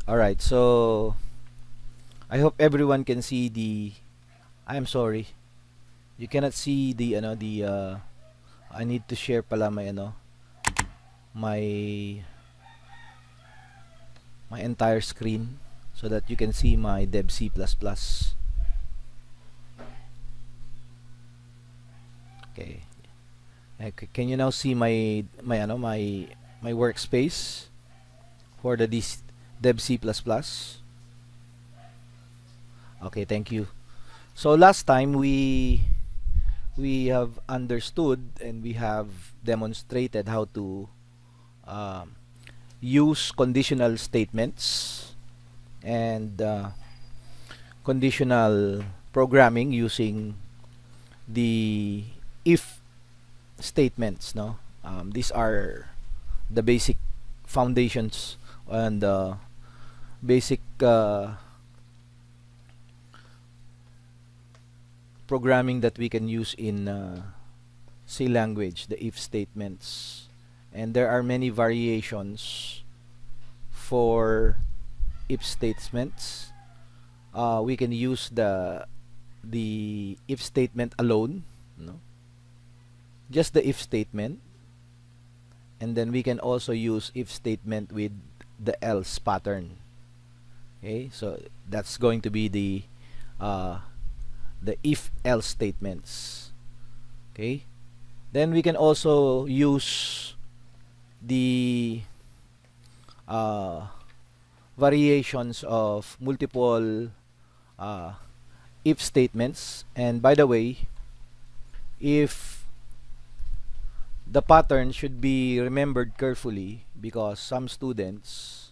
Alright, so I hope everyone can see the. I'm sorry, you cannot see the I need to share pala my my my entire screen so that you can see my Deb C++. Okay. Can you now see my workspace for the Deb C++? Okay, thank you. So last time we have understood and we have demonstrated how to um, use conditional statements and conditional programming using the if statements. No, these are the basic foundations and basic programming that we can use in C language, the if statements. And there are many variations for if statements. We can use the if statement alone, no? Just the if statement, and then we can also use if statement with the else pattern. Okay, so that's going to be the if else statements. Okay, then we can also use the variations of multiple if statements. And by the way, if the pattern should be remembered carefully, because some students,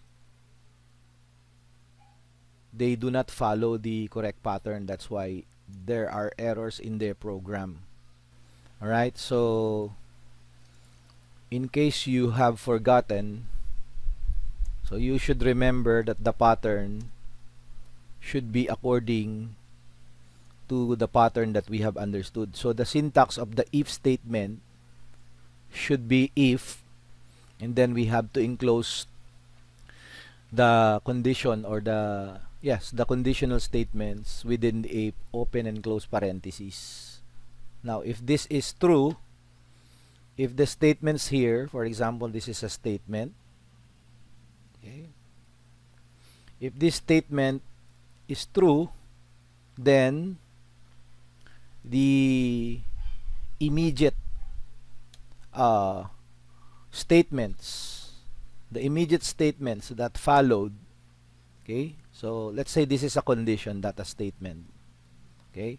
they do not follow the correct pattern. That's why there are errors in their program. Alright, so in case you have forgotten, so you should remember that the pattern should be according to the pattern that we have understood. So the syntax of the if statement should be if, and then we have to enclose the condition or the conditional statements within a open and close parentheses. Now if this is true, if the statements here, for example, this is a statement, okay, if this statement is true, then the immediate statements, the immediate statements that followed, okay, so let's say this is a condition, data statement, okay,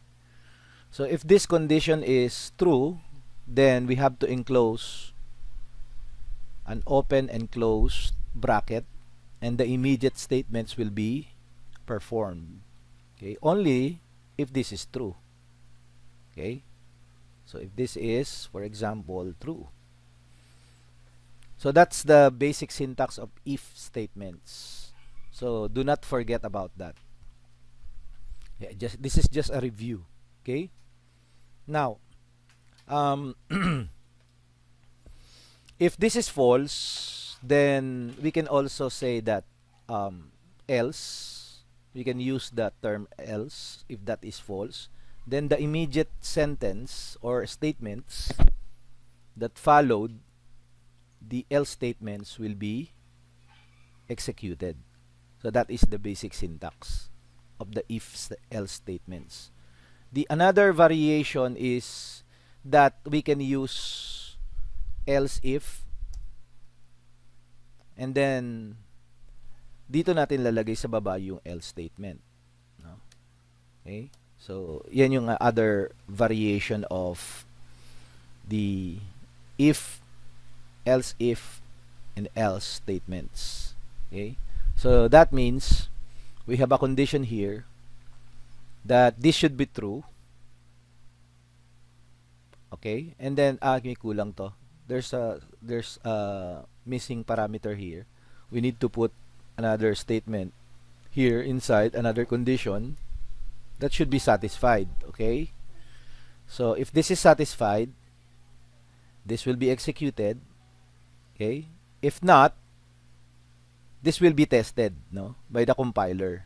so if this condition is true, then we have to enclose an open and closed bracket, and the immediate statements will be performed, okay, only if this is true. Okay, so if this is, for example, true. So that's the basic syntax of if statements. So do not forget about that. Yeah, this is just a review. Okay. Now, if this is false, then we can also say that else. We can use that term else if that is false. Then the immediate sentence or statements that followed the else statements will be executed. So that is the basic syntax of the if else statements. The another variation is that we can use else if, and then dito natin lalagay sa baba yung else statement, no? Okay, so yan yung other variation of the if, else if, and else statements. Okay, so that means we have a condition here that this should be true. Okay, and then may kulang to. There's a missing parameter here. We need to put another statement here inside, another condition that should be satisfied. Okay, so if this is satisfied, this will be executed. Okay, if not, this will be tested, no, by the compiler.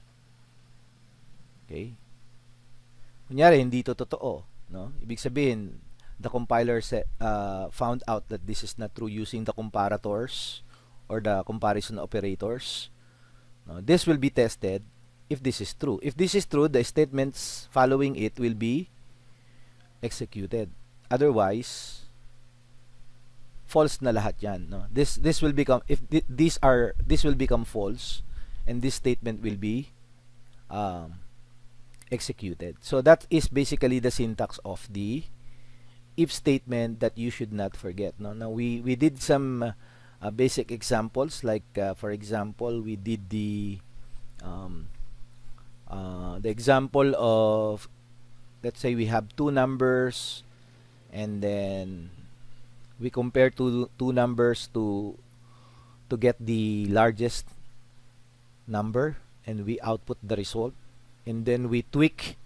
Okay? Kunyari, hindi to totoo, no? Ibig sabihin, the compiler found out that this is not true using the comparators or the comparison operators. No? This will be tested if this is true. If this is true, the statements following it will be executed. Otherwise, false na lahat yan, no? This will become, if this will become false, and this statement will be executed. So that is basically the syntax of the if statement that you should not forget, no? Now we did some basic examples, like for example, we did the example of, let's say we have two numbers, and then we compare two numbers to get the largest number, and we output the result, and then we tweak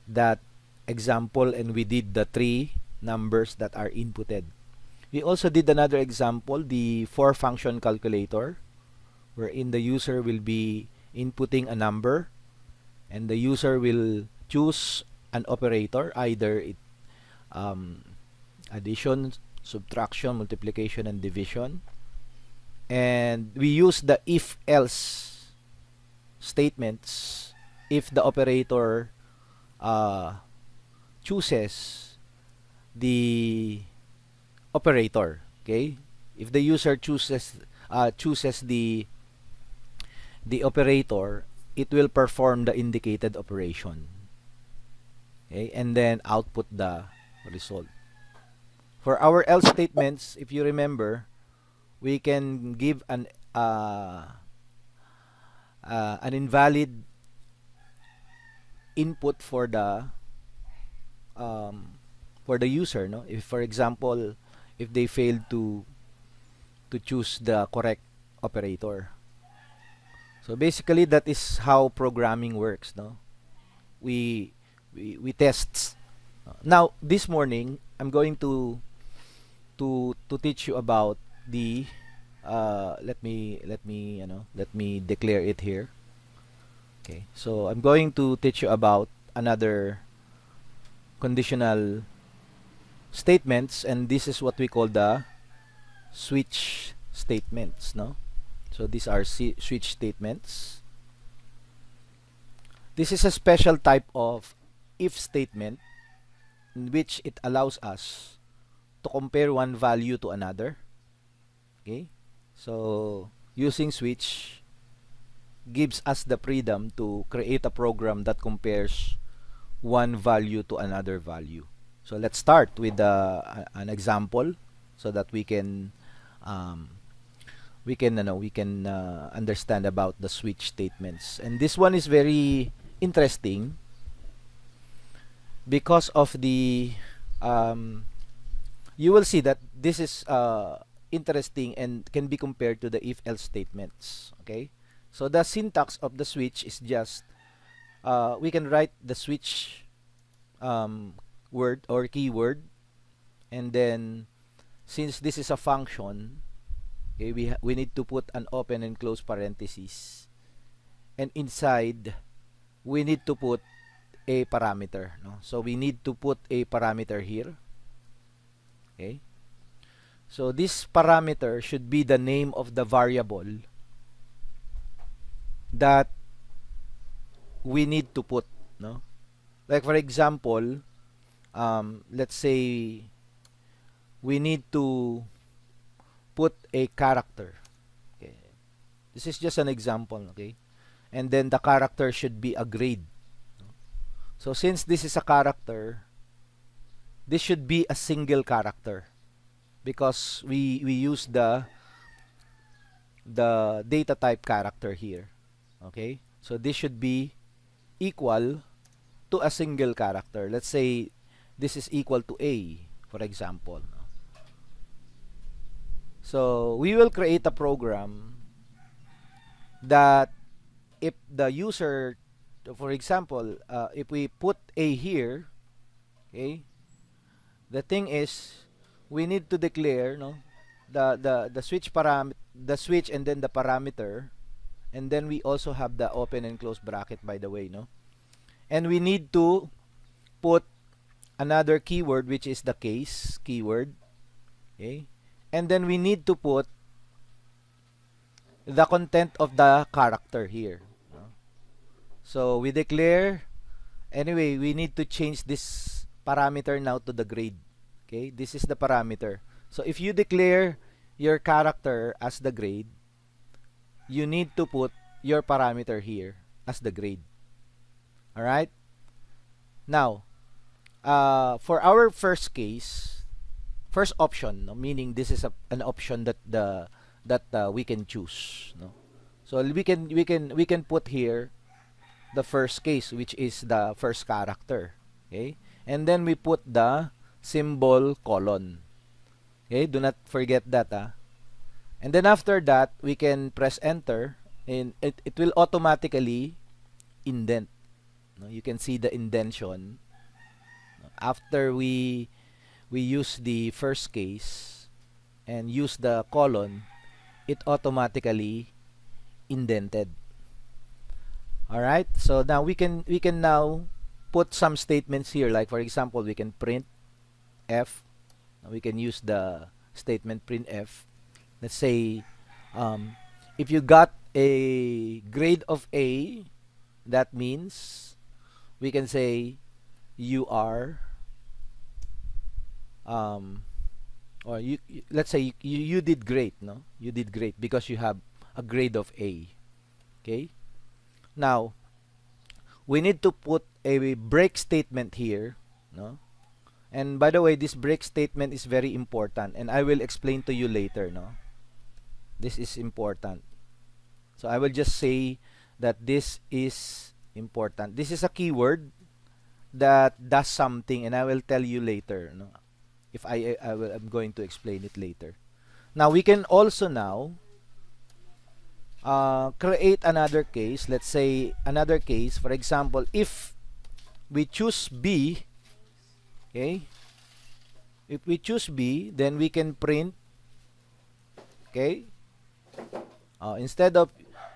that example, and we did the three numbers that are inputted. We also did another example, the for function calculator, wherein the user will be inputting a number, and the user will choose an operator, either addition, subtraction, multiplication, and division. And we use the if-else statements if the operator chooses the operator. Okay, if the user chooses the operator, it will perform the indicated operation. Okay, and then output the result. For our else statements, if you remember, we can give an invalid input for the user, no? If, for example, if they fail to choose the correct operator. So basically, that is how programming works, no? We test. Now this morning, I'm going to teach you about the let me declare it here. Okay, so I'm going to teach you about another conditional statements, and this is what we call the switch statements, no? So these are switch statements. This is a special type of if statement in which it allows us to compare one value to another. Okay, so using switch gives us the freedom to create a program that compares one value to another value. So let's start with an example so that we can understand about the switch statements. And this one is very interesting because of the you will see that this is interesting and can be compared to the if-else statements. Okay, so the syntax of the switch is just we can write the switch word or keyword, and then since this is a function, okay, we need to put an open and close parentheses, and inside we need to put a parameter, no? So we need to put a parameter here. Okay, so this parameter should be the name of the variable that we need to put, no? Like for example, let's say we need to put a character. Okay, this is just an example. Okay, and then the character should be a grade. So since this is a character, this should be a single character because we use the data type character here. Okay, so this should be equal to a single character. Let's say this is equal to A, for example. So we will create a program that if the user, for example, if we put A here, okay, the thing is we need to declare, no, the switch and then the parameter and then we also have the open and close bracket, by the way, no? And we need to put another keyword, which is the case keyword, okay? And then we need to put the content of the character here, no? So we declare, anyway, we need to change this parameter now to the grade, okay? This is the parameter. So if you declare your character as the grade, you need to put your parameter here as the grade. Alright? Now, for our first case, first option, no, meaning this is an option that we can choose, no? So we can put here the first case, which is the first character, okay? And then we put the symbol colon. Okay, do not forget that, and then after that, we can press enter, and it will automatically indent, no? You can see the indentation after we use the first case and use the colon. It automatically indented. All right, so now we can now put some statements here, like for example, we can print f. We can use the statement printf. Let's say if you got a grade of A, that means we can say you are or let's say you did great, no? You did great because you have a grade of A. Okay? Now, we need to put a break statement here, no? And by the way, this break statement is very important, and I will explain to you later, no? This is important. So I will just say that this is important. This is a keyword that does something, and I will tell you later, no? If I'm going to explain it later. Now we can also now create another case. Let's say another case. For example, if we choose B, okay, if we choose B, then we can print, okay, instead of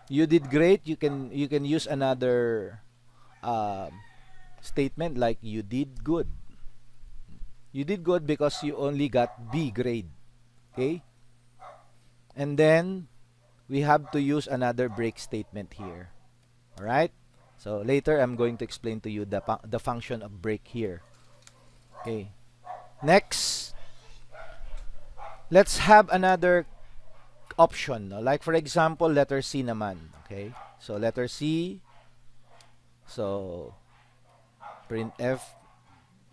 you did great, you can use another statement like you did good. You did good because you only got B grade, okay? And then we have to use another break statement here. All right? So later I'm going to explain to you the function of break here. Okay. Next, let's have another option, no? Like for example, letter C naman, okay? So letter C, so print F.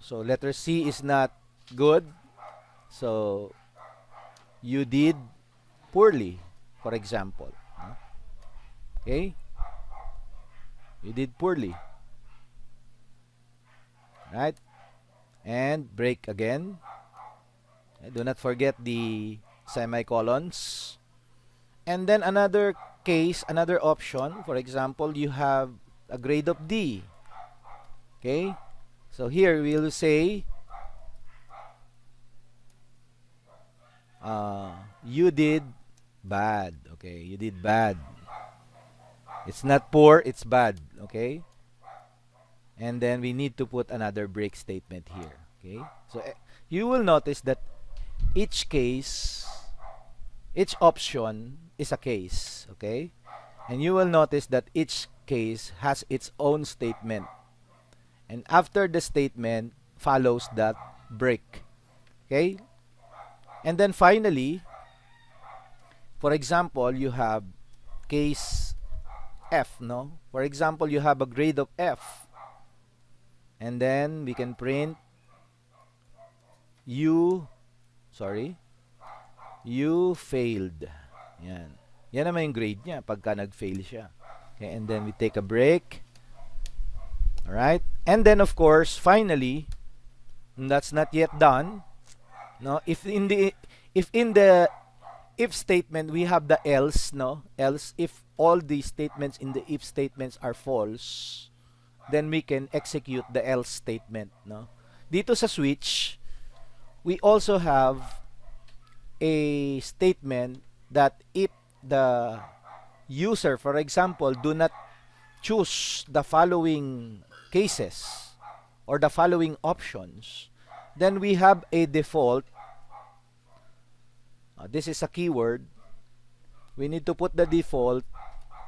So letter C is not good, so you did poorly, for example, no? Okay? You did poorly, right? And break again. Do not forget the semicolons. And then another case, another option, for example, you have a grade of D. Okay? So here we'll say you did bad. Okay? You did bad. It's not poor, it's bad. Okay? And then we need to put another break statement here. Okay? So you will notice that each case, each option is a case. Okay? And you will notice that each case has its own statement. And after the statement follows that break. Okay? And then finally, for example, you have case F, no? For example, you have a grade of F. And then we can print you failed. Yan. Yan naman yung grade niya pagka nag-fail siya. Okay, and then we take a break. Alright? And then of course, finally, that's not yet done. No, if in the if statement we have the else, no? Else, if all the statements in the if statements are false, then we can execute the else statement, no? Dito sa switch, we also have a statement that if the user, for example, do not choose the following cases or the following options, then we have a default. This is a keyword. We need to put the default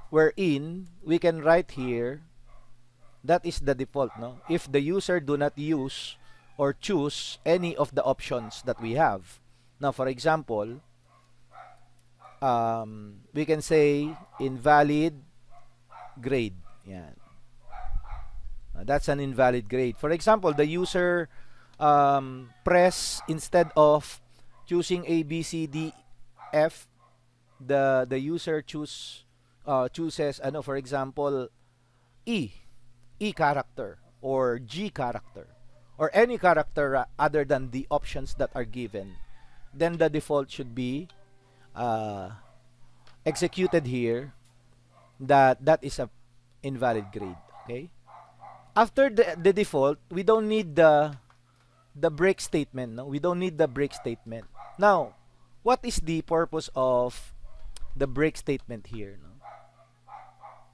wherein we can write here that is the default, no? If the user do not use or choose any of the options that we have. Now, for example, we can say invalid grade. Yan. That's an invalid grade. For example, the user press instead of choosing A, B, C, D, F, the user chooses for example, E character or G character or any character other than the options that are given, then the default should be executed here, that is a invalid grade. Okay, after the default, we don't need the break statement. No, we don't need the break statement. Now, what is the purpose of the break statement here? No?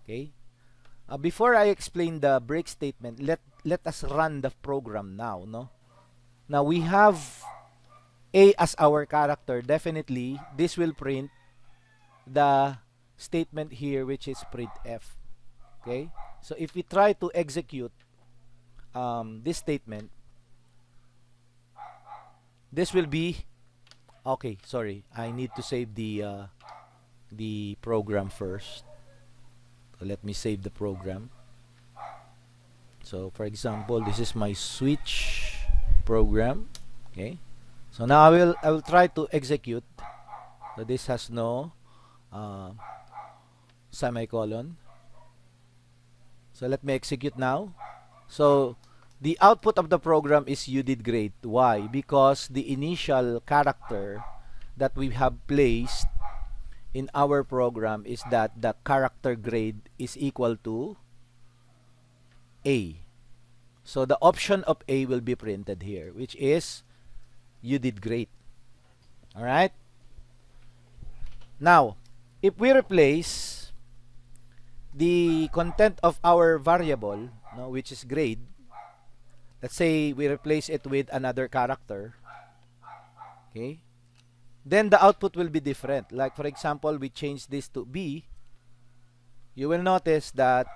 Okay, before I explain the break statement, let us run the program now. No, now we have A as our character. Definitely, this will print the statement here, which is printf. Okay, so if we try to execute this statement, this will be okay. Sorry, I need to save the program first. So let me save the program. So for example, this is my switch program. Okay, so now I will try to execute. So this has no semicolon. So let me execute now. So the output of the program is you did great. Why? Because the initial character that we have placed in our program is that the character grade is equal to A. So the option of A will be printed here, which is you did great. Alright? Now, if we replace the content of our variable, no, which is grade, let's say we replace it with another character, okay, then the output will be different. Like for example, we change this to B, you will notice that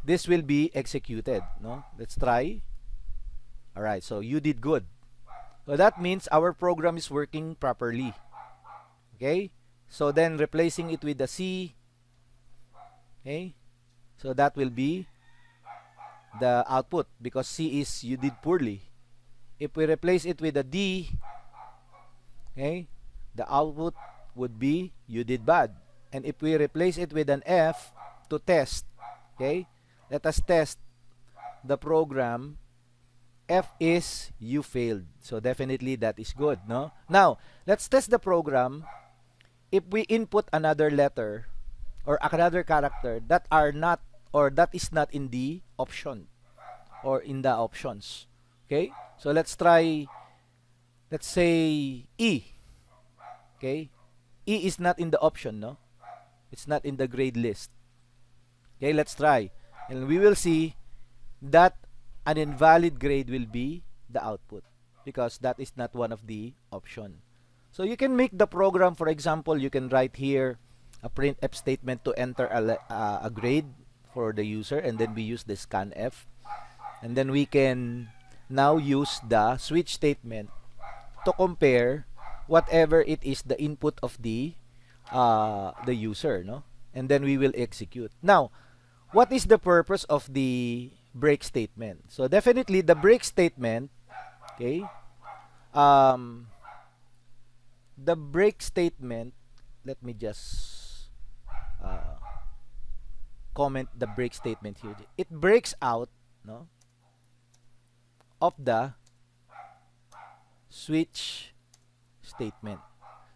this will be executed. No, let's try. Alright, so you did good. So that means our program is working properly. Okay, so then replacing it with a C, okay, so that will be the output because C is you did poorly. If we replace it with a D, okay, the output would be you did bad. And if we replace it with an F to test, okay, let us test the program. F is you failed. So definitely that is good, no? Now, let's test the program. If we input another letter or another character that are not or that is not in the option or in the options. Okay? So let's try, let's say E. Okay? E is not in the option, no? It's not in the grade list. Okay, let's try. And we will see that an invalid grade will be the output because that is not one of the option. So you can make the program, for example, you can write here a printf statement to enter a grade for the user, and then we use the scanf, and then we can now use the switch statement to compare whatever it is the input of the user, no? And then we will execute. Now, what is the purpose of the break statement? So definitely the break statement, okay, the break statement, let me just comment the break statement here. It breaks out, no, of the switch statement.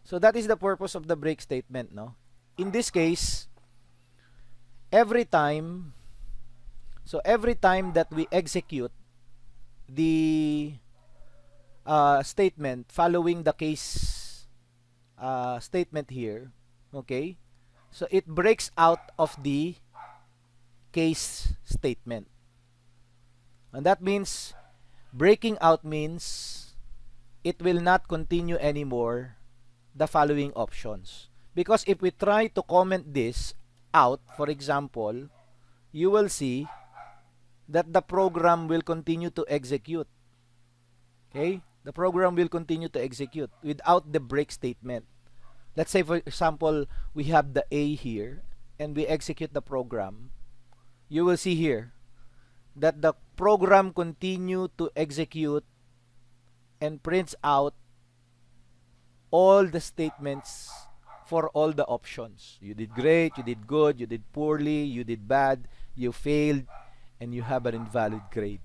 So that is the purpose of the break statement, no? In this case, every time that we execute the statement following the case statement here, okay, So it breaks out of the case statement. And that means, breaking out means it will not continue anymore the following options. Because if we try to comment this out, for example, you will see that the program will continue to execute. Okay? The program will continue to execute without the break statement. Let's say, for example, we have the A here and we execute the program. You will see here that the program continue to execute and prints out all the statements for all the options. You did great, you did good, you did poorly, you did bad, you failed, and you have an invalid grade.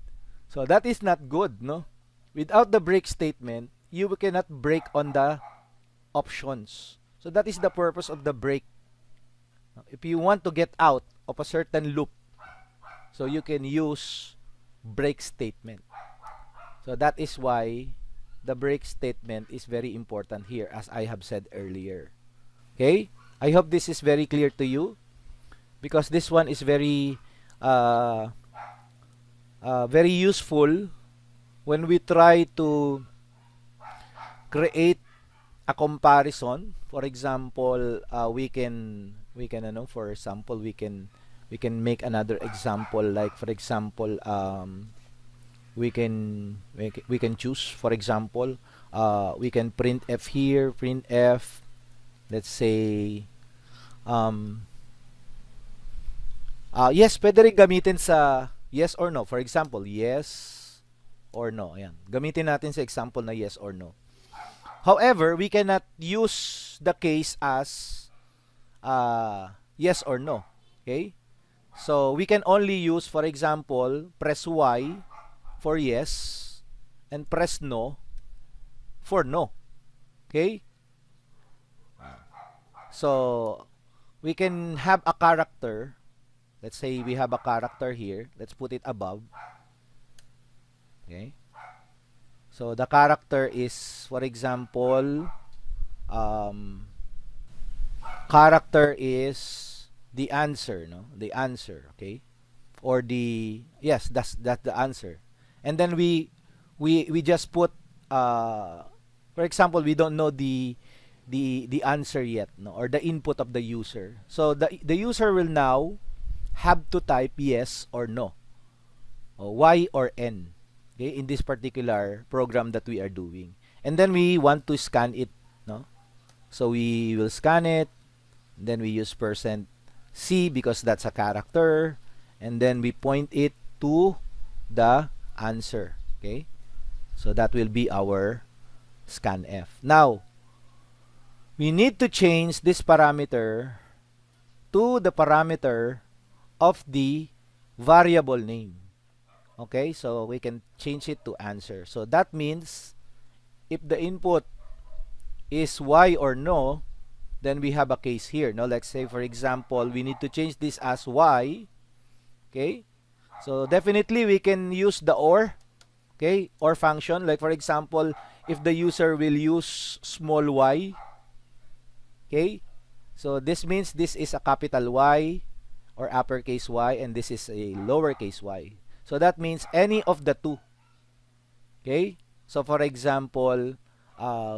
So that is not good, no? Without the break statement, you cannot break on the options. So that is the purpose of the break. If you want to get out of a certain loop, so you can use break statement. So that is why the break statement is very important here, as I have said earlier. Okay? I hope this is very clear to you, because this one is very very useful when we try to create a comparison. For example, we can for example, we can make another example, like for example, we can choose, for example, we can print f here, print f, let's say yes, pwede rin gamitin sa yes or no. For example, yes or no. Ayan. Gamitin natin sa example na yes or no. However, we cannot use the case as yes or no. Okay? So, we can only use, for example, press Y for yes and press no for no. Okay? So, we can have a character. Let's say we have a character here. Let's put it above. Okay? So, the character is, for example, character is the answer, no? The answer, okay? Or the, yes, that's the answer. And then we just put, for example, we don't know the answer yet, no? Or the input of the user. So, the user will now have to type yes or no, or Y or N, okay, in this particular program that we are doing. And then we want to scan it, no? So we will scan it, then we use %C because that's a character, and then we point it to the answer, okay? So that will be our scanf. Now, we need to change this parameter to the parameter of the variable name. Okay, so we can change it to answer. So that means if the input is Y or no, then we have a case here. No, let's say for example, we need to change this as Y. Okay, so definitely we can use the OR. Okay, OR function. Like for example, if the user will use small y. Okay, so this means this is a capital Y or uppercase Y, and this is a lowercase y. So that means any of the two. Okay? So for example,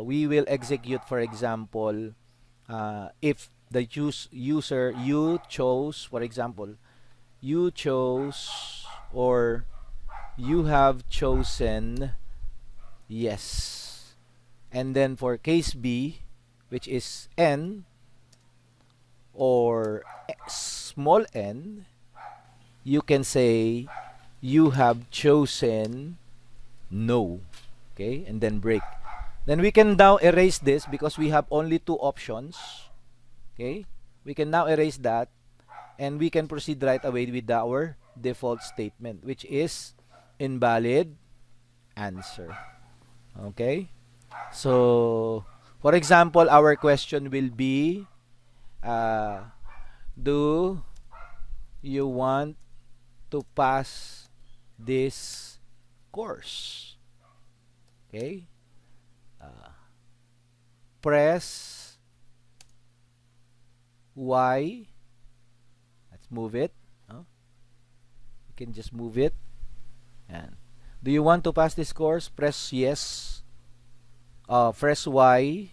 we will execute, for example, if the user, you chose, for example, you chose or you have chosen yes. And then for case B, which is N or small n, you can say you have chosen no. Okay, and then break. Then we can now erase this because we have only two options. Okay, we can now erase that, and we can proceed right away with our default statement, which is invalid answer. Okay, so for example, our question will be, do you want to pass this course? Okay, press y. Let's move it. You can just move it. And do you want to pass this course? Press yes. Press Y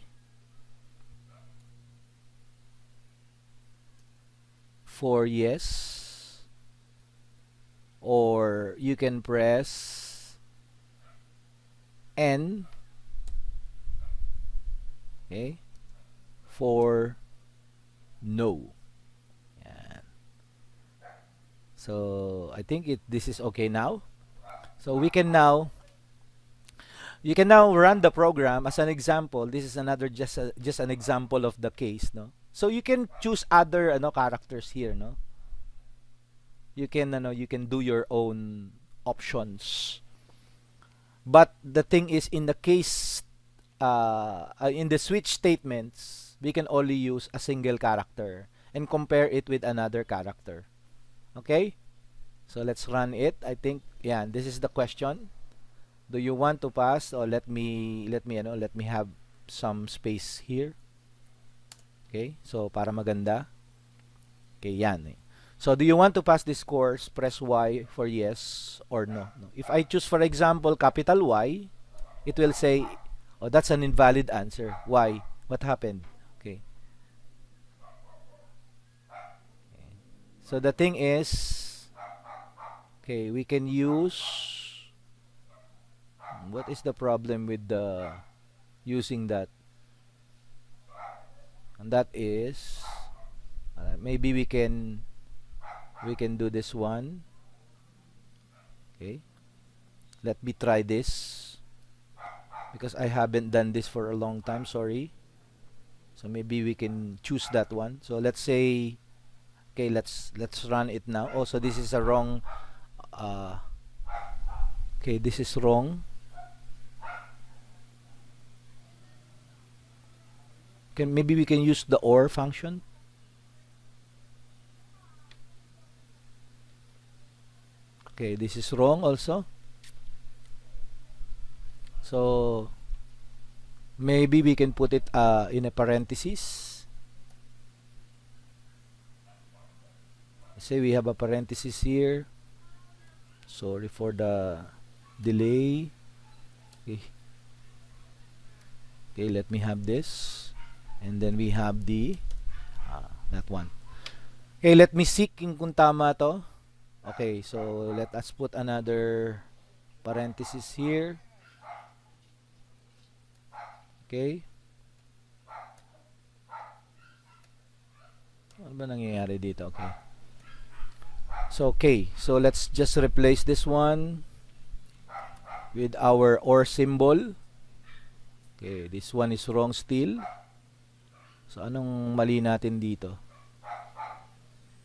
for yes, or you can press N, okay, for no. Yan. So I think this is okay now. So we can now, you can now run the program as an example. This is another just an example of the case, no. So you can choose other characters here, no. You can do your own options. But the thing is, in the case in the switch statements, we can only use a single character and compare it with another character. Okay? So let's run it. I think this is the question. Do you want to pass, or let me have some space here. Okay? So para maganda. Okay, yan. So do you want to pass this course? Press Y for yes or no. If I choose, for example, capital Y, it will say, oh, that's an invalid answer. Why? What happened? Okay. So the thing is, okay, we can use, what is the problem with the using that? And that is, maybe we can do this one. Okay, let me try this, because I haven't done this for a long time, sorry. So maybe we can choose that one. So let's say, okay, let's run it now. Oh, so this is a wrong, okay, this is wrong. Maybe we can use the OR function. Okay, this is wrong also. So maybe we can put it in a parenthesis. Let's say we have a parenthesis here. Sorry for the delay. Okay. Okay, let me have this. And then we have the that one. Okay, let me see kung tama to. Okay, so let us put another parenthesis here. Okay. Ano ba nangyayari dito? Okay. So, okay. So, let's just replace this one with our OR symbol. Okay, this one is wrong still. So, anong mali natin dito?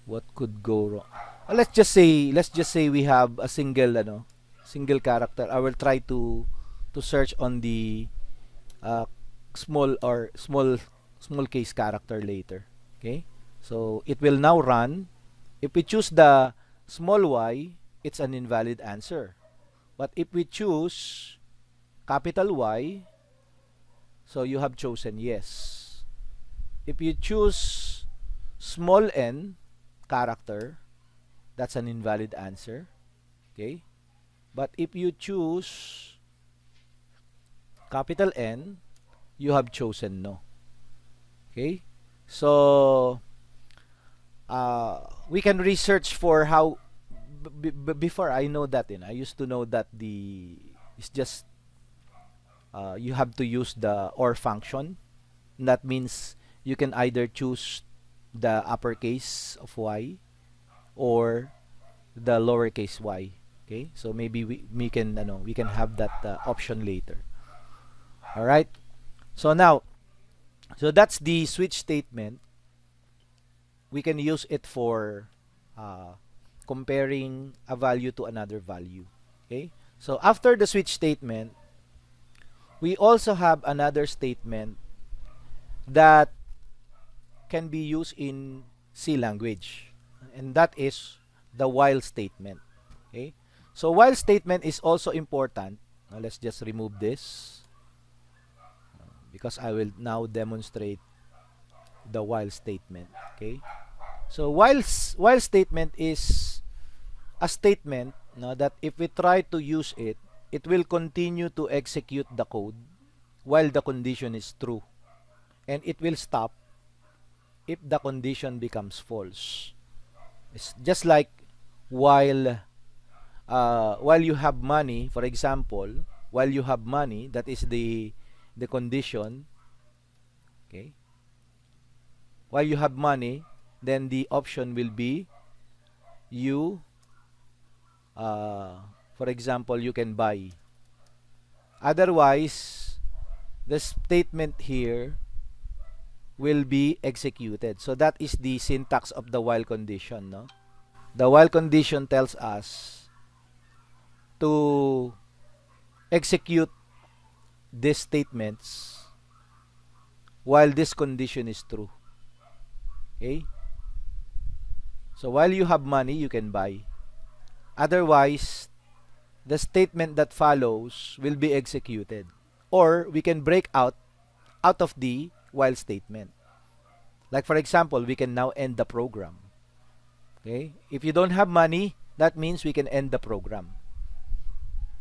What could go wrong? Let's just say we have a single character. I will try to search on the small case character later. Okay, so it will now run. If we choose the small y, it's an invalid answer. But if we choose capital Y, so you have chosen yes. If you choose small n character, that's an invalid answer. Okay, but if you choose capital N, you have chosen no. Okay, so we can research for how before. I know that, I used to know that it's just you have to use the OR function. That means you can either choose the uppercase of y or the lowercase y. Okay, so maybe we can have that option later. All right, so now, so that's the switch statement. We can use it for comparing a value to another value. Okay, so after the switch statement, we also have another statement that can be used in C language, and that is the while statement. Okay, so while statement is also important. Now let's just remove this because I will now demonstrate the while statement. Okay, so while statement is a statement, no, that if we try to use it, it will continue to execute the code while the condition is true, and it will stop if the condition becomes false. It's just like while you have money, for example, while you have money, that is the condition. Okay, while you have money, then the option will be you, for example, you can buy. Otherwise, the statement here will be executed. So that is the syntax of the while condition, no? The while condition tells us to execute these statements while this condition is true. Okay? So while you have money, you can buy. Otherwise, the statement that follows will be executed. Or we can break out of the while statement. Like for example, we can now end the program. Okay? If you don't have money, that means we can end the program.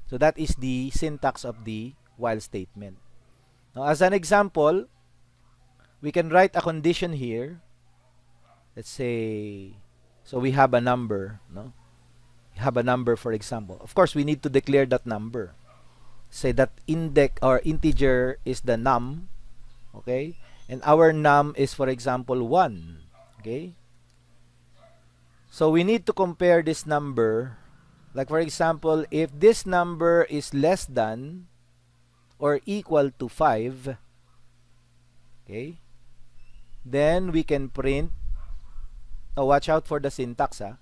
So that is the syntax of the while statement. Now, as an example, we can write a condition here. Let's say, so we have a number, no? We have a number, for example. Of course, we need to declare that number. Say that index or integer is the num, okay? And our num is, for example, 1, okay? So we need to compare this number. Like for example, if this number is less than or equal to 5, okay, then we can print. Oh, watch out for the syntax, ha?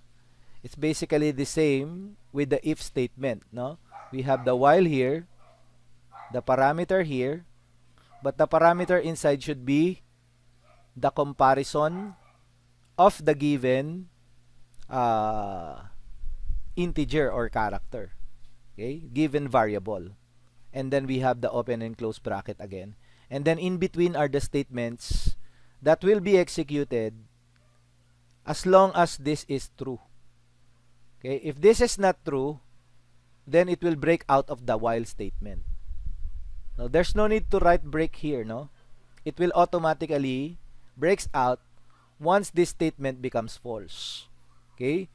It's basically the same with the if statement, no? We have the while here, the parameter here, but the parameter inside should be the comparison of the given integer or character, okay, given variable. And then we have the open and close bracket again. And then in between are the statements that will be executed as long as this is true. Okay, if this is not true, then it will break out of the while statement. Now, there's no need to write break here, no? It will automatically breaks out once this statement becomes false. Okay?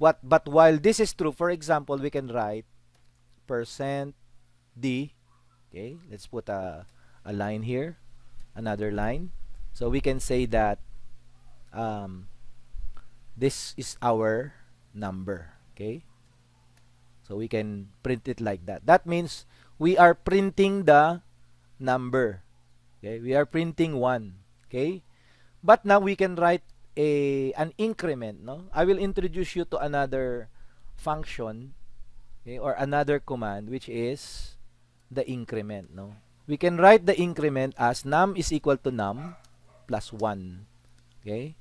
But while this is true, for example, we can write %d. Okay? Let's put a line here, another line. So we can say that this is our number. Okay? So we can print it like that. That means we are printing the number. Okay? We are printing 1. Okay? But now we can write an increment, no? I will introduce you to another function, okay, or another command, which is the increment, no? We can write the increment as num is equal to num plus 1. Okay?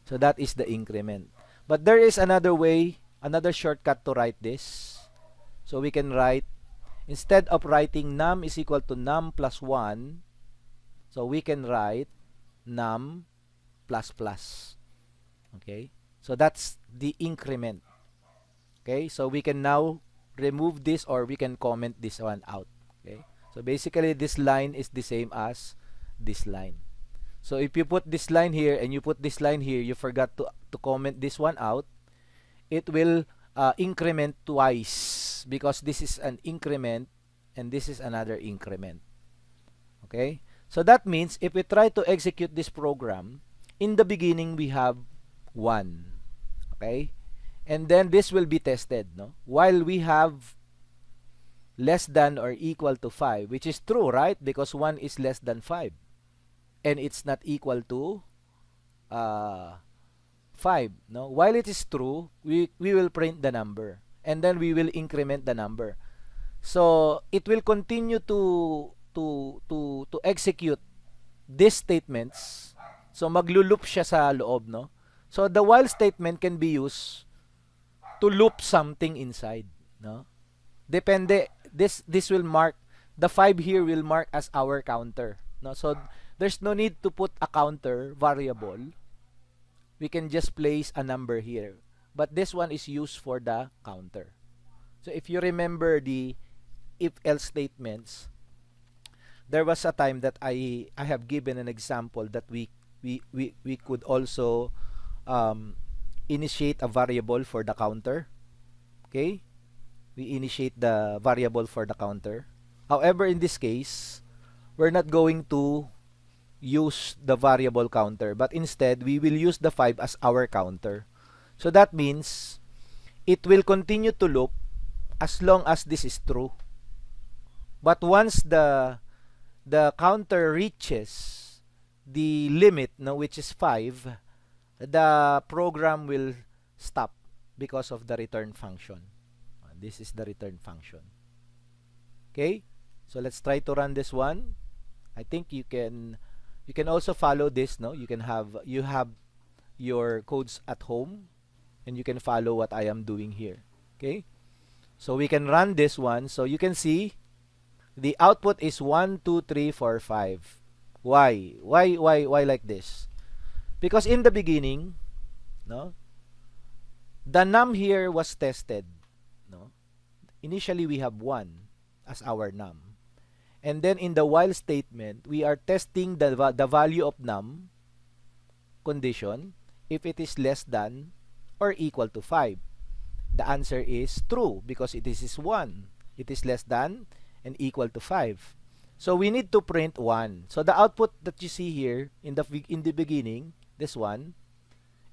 So that is the increment. But there is another way, another shortcut to write this. So we can write, instead of writing num is equal to num plus 1, so we can write num plus plus. Okay? So that's the increment. Okay? So we can now remove this, or we can comment this one out. Okay? So basically this line is the same as this line. So if you put this line here and you put this line here, you forgot to comment this one out, it will increment twice, because this is an increment and this is another increment. Okay? So that means if we try to execute this program, in the beginning we have 1. Okay? And then this will be tested, no? While we have less than or equal to 5, which is true, right? Because 1 is less than 5. And it's not equal to 5, no? While it is true, we will print the number. And then we will increment the number. So it will continue to execute these statements. So maglo-loop siya sa loob, no? So the while statement can be used to loop something inside, no? Depende, this will mark, the 5 here will mark as our counter, no? So there's no need to put a counter variable. We can just place a number here. But this one is used for the counter. So if you remember the if-else statements, there was a time that I have given an example that we could also initiate a variable for the counter. Okay? We initiate the variable for the counter. However, in this case, we're not going to use the variable counter, but instead we will use the 5 as our counter. So that means it will continue to loop as long as this is true. But once the counter reaches the limit, no, which is 5, the program will stop because of the return function. This is the return function. Okay? So let's try to run this one. I think you can also follow this, no? You have your codes at home and you can follow what I am doing here. Okay? So we can run this one. So you can see the output is 1 2 3 4 5. Why like this? Because in the beginning, no, the num here was tested, no? Initially we have 1 as our num. And then in the while statement, we are testing the value of num condition if it is less than or equal to 5. The answer is true because it is 1. It is less than and equal to 5. So we need to print 1. So the output that you see here in the beginning, this one,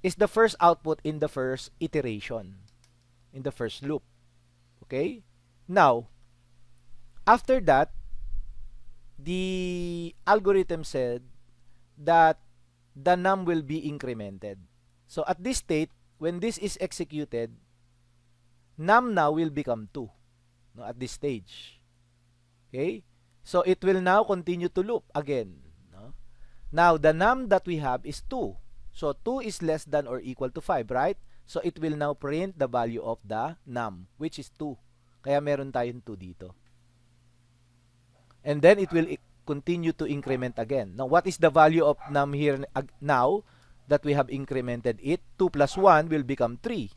is the first output in the first iteration, in the first loop. Okay? Now, after that, the algorithm said that the num will be incremented. So at this state, when this is executed, num now will become 2, no, at this stage. Okay? So it will now continue to loop again. No? Now, the num that we have is 2. So 2 is less than or equal to 5, right? So it will now print the value of the num, which is 2. Kaya meron tayong 2 dito. And then it will continue to increment again. Now, what is the value of num here now that we have incremented it? 2 plus 1 will become 3.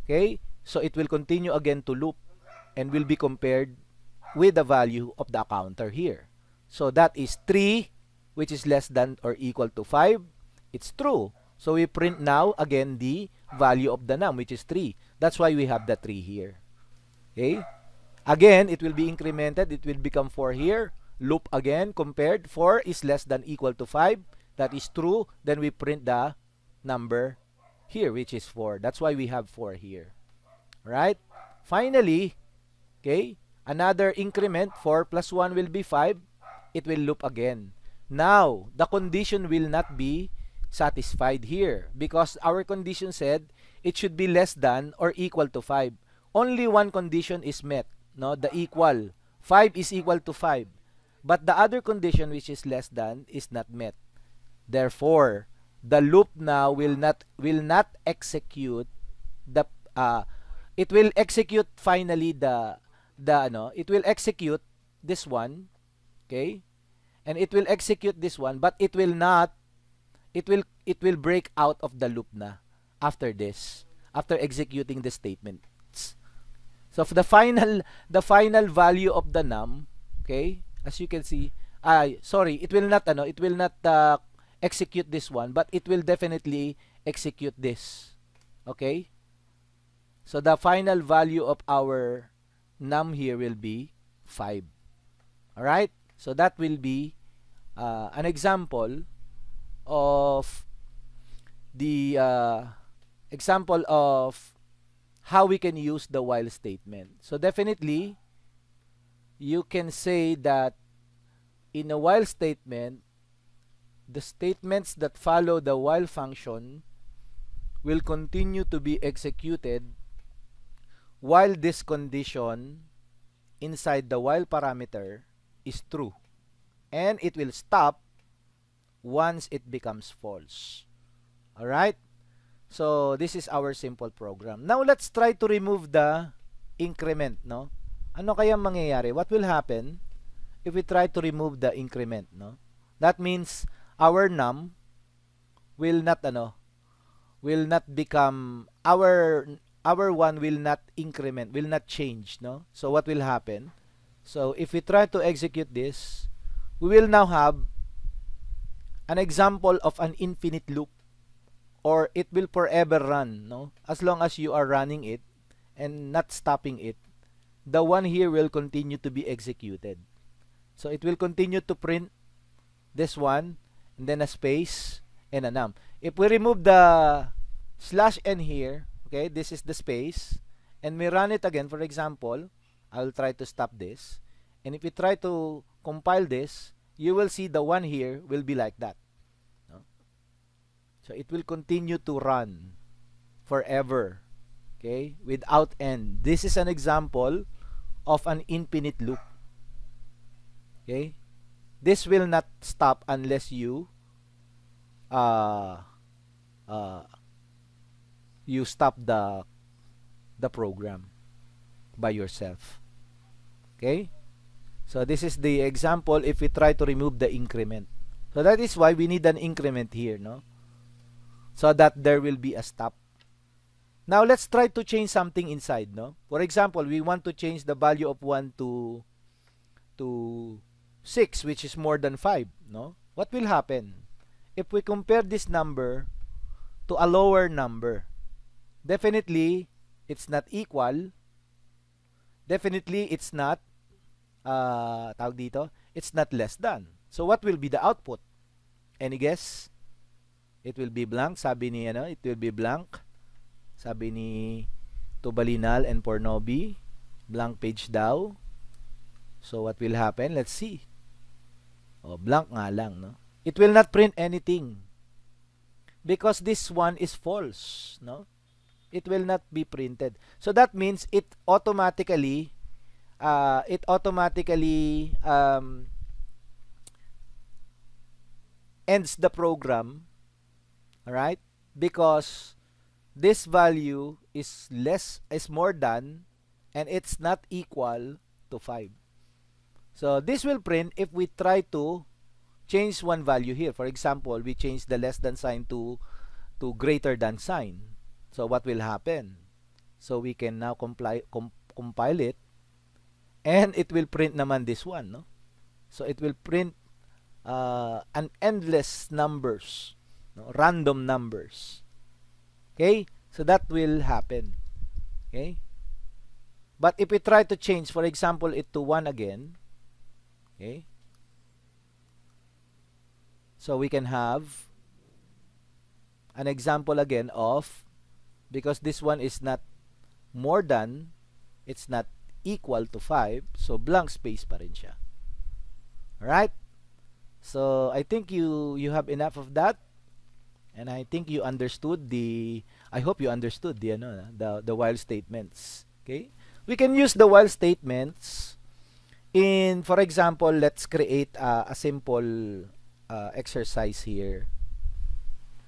Okay? So it will continue again to loop and will be compared with the value of the counter here. So that is 3, which is less than or equal to 5. It's true. So we print now again the value of the num, which is 3. That's why we have the 3 here. Okay? Again, it will be incremented. It will become 4 here. Loop again, compared. 4 is less than equal to 5. That is true. Then we print the number here, which is 4. That's why we have 4 here. Right? Finally, okay, another increment. 4 plus 1 will be 5. It will loop again. Now, the condition will not be satisfied here because our condition said it should be less than or equal to 5. Only one condition is met. No, the equal. 5 is equal to 5. But the other condition, which is less than, is not met. Therefore, the loop now will not execute the it will execute finally it will execute this one, okay? And it will execute this one, but it will break out of the loop na after this, after executing the statement. So the final value of the num, okay, as you can see, it will not execute this one, but it will definitely execute this. Okay? So the final value of our num here will be 5. All right? So that will be an example of how we can use the while statement. So definitely, you can say that in a while statement, the statements that follow the while function will continue to be executed while this condition inside the while parameter is true. And it will stop once it becomes false. Alright? So, this is our simple program. Now, let's try to remove the increment, no? Ano kaya mangyayari? What will happen if we try to remove the increment, no? That means our num will not will not become our one will not increment, will not change, no? So what will happen? So if we try to execute this, we will now have an example of an infinite loop, or it will forever run, no? As long as you are running it and not stopping it, the one here will continue to be executed. So it will continue to print this one, and then a space and a num. If we remove the slash n here, okay, this is the space, and we run it again, for example, I'll try to stop this, and if we try to compile this, you will see the one here will be like that, no? So it will continue to run forever, okay, without end. This is an example of an infinite loop, okay. This will not stop unless you you stop the program by yourself, okay. So this is the example if we try to remove the increment. So that is why we need an increment here, no, so that there will be a stop. Now let's try to change something inside, no. For example, we want to change the value of 1 to 6, which is more than 5, no? What will happen if we compare this number to a lower number? Definitely it's not equal, definitely it's not tawag dito, it's not less than. So what will be the output? Any guess? It will be blank, sabi ni it will be blank, sabi ni Tubalinal and Pornobi, blank page daw. So what will happen? Let's see. Oh, blank nga lang, no? It will not print anything because this one is false, no? It will not be printed. So that means it automatically ends the program, all right? Because this value is more than, and it's not equal to 5. So this will print if we try to change one value here. For example, we change the less than sign to greater than sign. So what will happen? So we can now compile it, and it will print naman this one, no? So it will print an endless numbers, no? Random numbers. Okay? So that will happen. Okay? But if we try to change, for example, it to 1 again, okay, so we can have an example again of, because this one is not more than, it's not equal to 5, so blank space pa rin siya. Alright? So I think you have enough of that, and I think you understood I hope you understood the while statements. Okay? We can use the while statements in, for example, let's create a simple exercise here.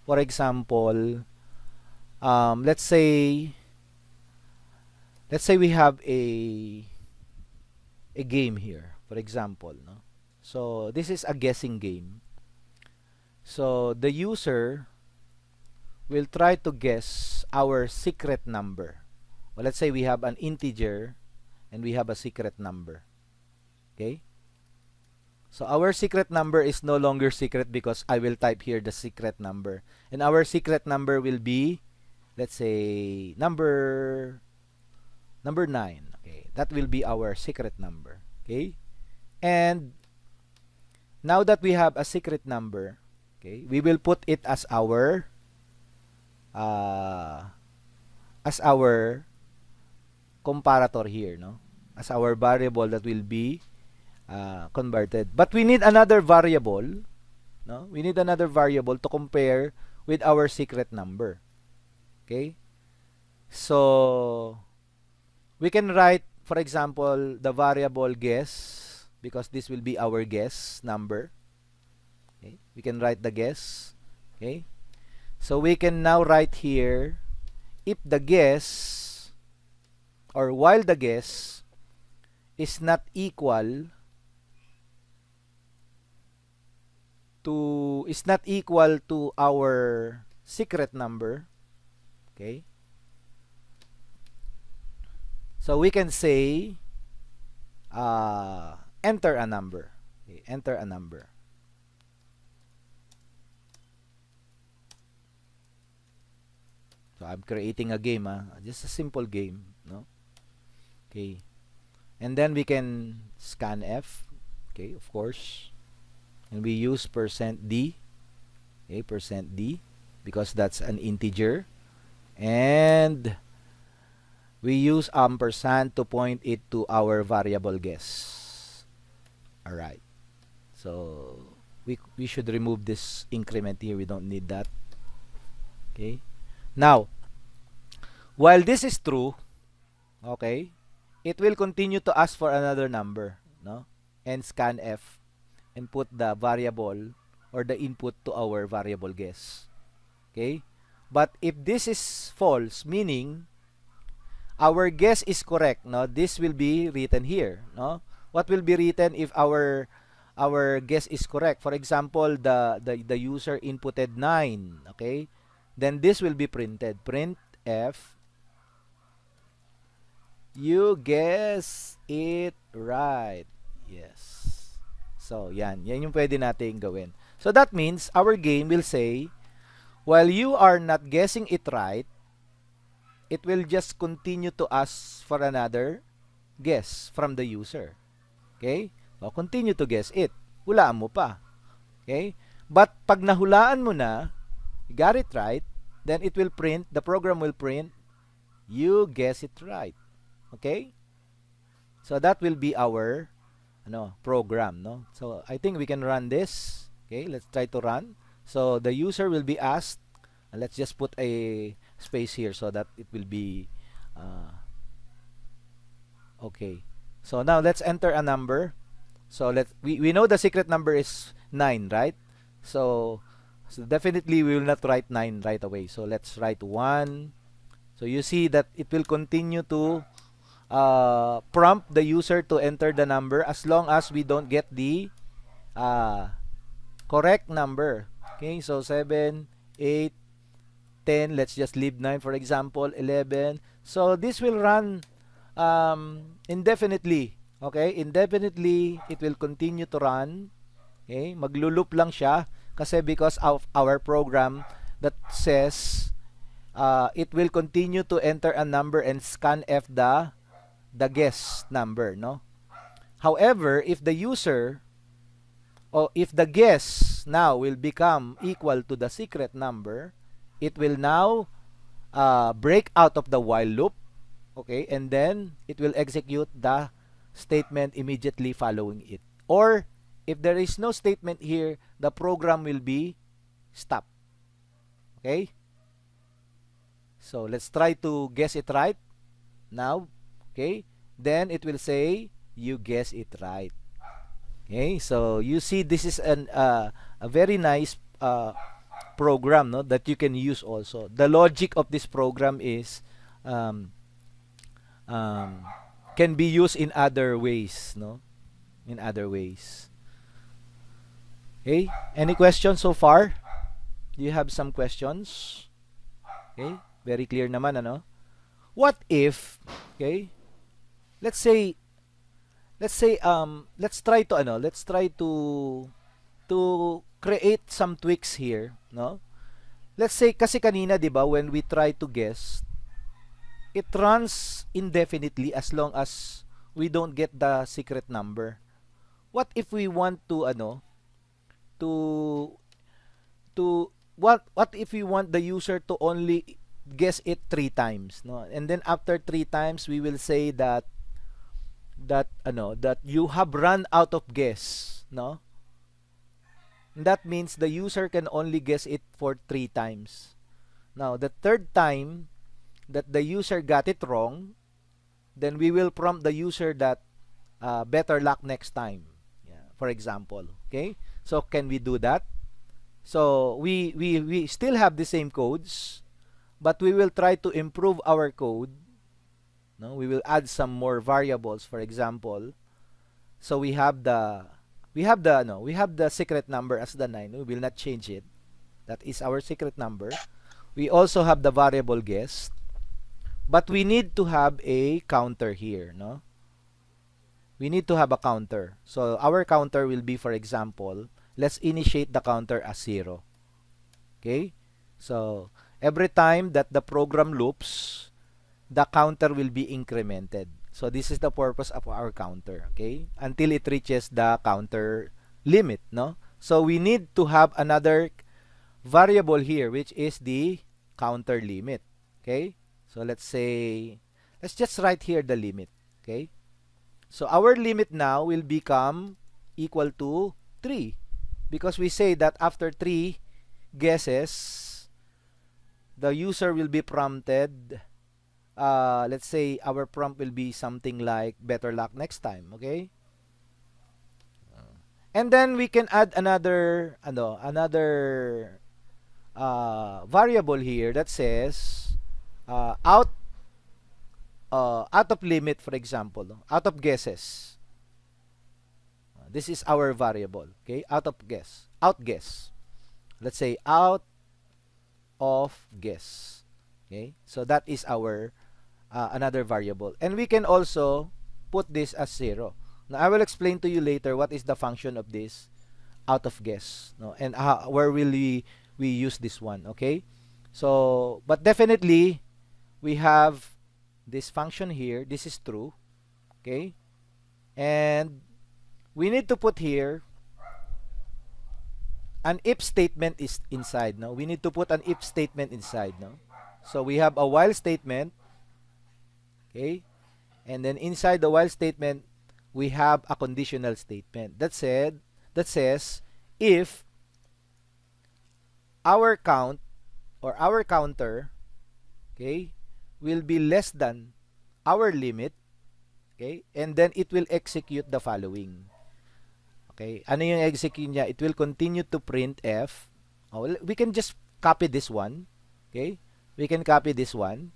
For example, let's say we have a game here, for example, no? So this is a guessing game. So the user will try to guess our secret number. Well, let's say we have an integer and we have a secret number. Okay? So our secret number is no longer secret because I will type here the secret number. And our secret number will be, let's say, number 9. Okay? That will be our secret number. Okay? And now that we have a secret number, okay, we will put it as our comparator here, no? As our variable that will be converted. But we need another variable, no? We need another variable to compare with our secret number. Okay? So we can write, for example, the variable guess, because this will be our guess number. Okay? We can write the guess. Okay? So we can now write here, if the guess, or while the guess is not equal is not equal to our secret number, okay? So we can say enter a number. Okay, enter a number. So I'm creating a game, just a simple game, no? Okay. And then we can scan F, okay, of course. And we use %d, okay, %d, because that's an integer. And we use ampersand to point it to our variable guess. Alright. So we should remove this increment here. We don't need that. Okay. Now, while this is true, okay, it will continue to ask for another number, no? And scan F and put the variable or the input to our variable guess. Okay? But if this is false, meaning our guess is correct, no? This will be written here, no? What will be written if our guess is correct? For example, the user inputted 9, okay? Then this will be printed. Print F, you guess it right. Yes. So, yan yung pwede nating gawin. So, that means our game will say, while you are not guessing it right, it will just continue to ask for another guess from the user. Okay? So, continue to guess it. Hulaan mo pa. Okay? But, pag nahulaan mo na, you got it right, then it will print, the program will print, you guess it right. Okay? So that will be our program, no? So I think we can run this. Okay, let's try to run. So the user will be asked, and let's just put a space here so that it will be okay. So now let's enter a number. So we know the secret number is 9, right? So definitely we will not write 9 right away. So let's write 1. So you see that it will continue to prompt the user to enter the number as long as we don't get the correct number. Okay, so 7, 8, 10, let's just leave 9 for example, 11. So this will run indefinitely. Okay, indefinitely it will continue to run. Okay, maglo-loop lang siya kasi because of our program that says it will continue to enter a number and scan F the guess number, no? However, if the user or if the guess now will become equal to the secret number, it will now break out of the while loop, okay, and then it will execute the statement immediately following it. Or if there is no statement here, the program will be stopped. Okay? So let's try to guess it right now. Okay? Then it will say you guess it right. Okay? So you see this is a very nice program, no, that you can use also. The logic of this program is can be used in other ways, no? In other ways. Okay? Any questions so far? Do you have some questions? Okay? Very clear naman, ano? What if, okay? Let's try to create some tweaks here, no? Let's say kasi kanina, 'di ba, when we try to guess, it runs indefinitely as long as we don't get the secret number. What if we want to what if we want the user to only guess it 3 times, no? And then after 3 times we will say that you have run out of guess, no? And that means the user can only guess it for 3 times. Now, the third time that the user got it wrong, then we will prompt the user that better luck next time. Yeah, for example, okay? So can we do that? So we still have the same codes, but we will try to improve our code. No, we will add some more variables, for example. So we have the we have the no, we have the secret number as the 9. We will not change it. That is our secret number. We also have the variable guess, but we need to have a counter here, no? We need to have a counter. So our counter will be, for example, let's initiate the counter as 0. Okay? So every time that the program loops, the counter will be incremented. So this is the purpose of our counter, okay? Until it reaches the counter limit, no? So we need to have another variable here, which is the counter limit, okay? So let's say, let's just write here the limit, okay? So our limit now will become equal to 3, because we say that after 3 guesses, the user will be prompted. Let's say our prompt will be something like better luck next time, okay? And then we can add another variable here that says out of limit, for example, out of guesses. This is our variable, okay? Outguess. Let's say out of guess, okay? So that is our another variable, and we can also put this as 0. Now I will explain to you later what is the function of this out of guess, no, and where will we use this one, okay? So but definitely we have this function here. This is true, okay? And we need to put here an if statement is inside, no? We need to put an if statement inside, no? So we have a while statement, okay? And then inside the while statement, we have a conditional statement that says if our count or our counter, okay, will be less than our limit, okay, and then it will execute the following. Okay, ano yung execute niya? It will continue to print f. Oh, we can just copy this one. Okay, we can copy this one.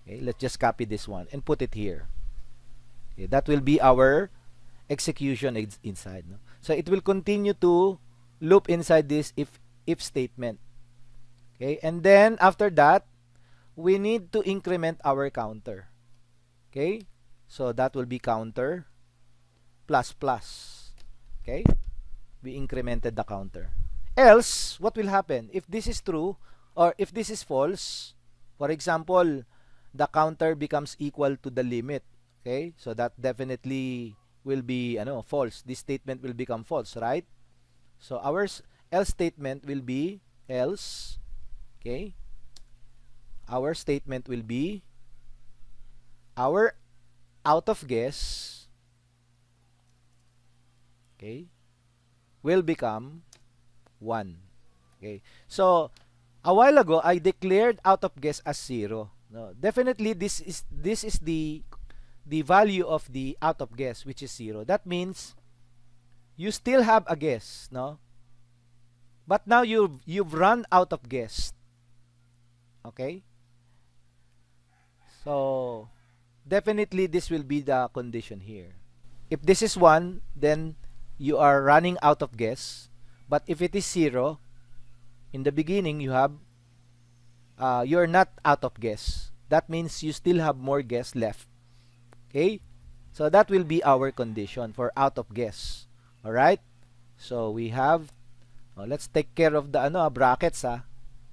Okay, let's just copy this one and put it here. Okay, that will be our execution inside. No? So it will continue to loop inside this if statement. Okay, and then after that, we need to increment our counter. Okay, so that will be counter plus plus. Okay, we incremented the counter. Else, what will happen if this is true or if this is false? For example, the counter becomes equal to the limit. Okay, so that definitely will be false. This statement will become false, right? So our else statement will be else. Okay, our statement will be our out of guess, okay, will become 1. Okay, so a while ago I declared out of guess as 0. No, definitely this is the value of the out of guess, which is 0. That means you still have a guess, no? But now you've run out of guess. Okay? So definitely this will be the condition here. If this is 1, then you are running out of guess. But if it is 0, in the beginning you have you're not out of guess. That means you still have more guess left. Okay? So that will be our condition for out of guess. Alright? So we have, let's take care of the brackets.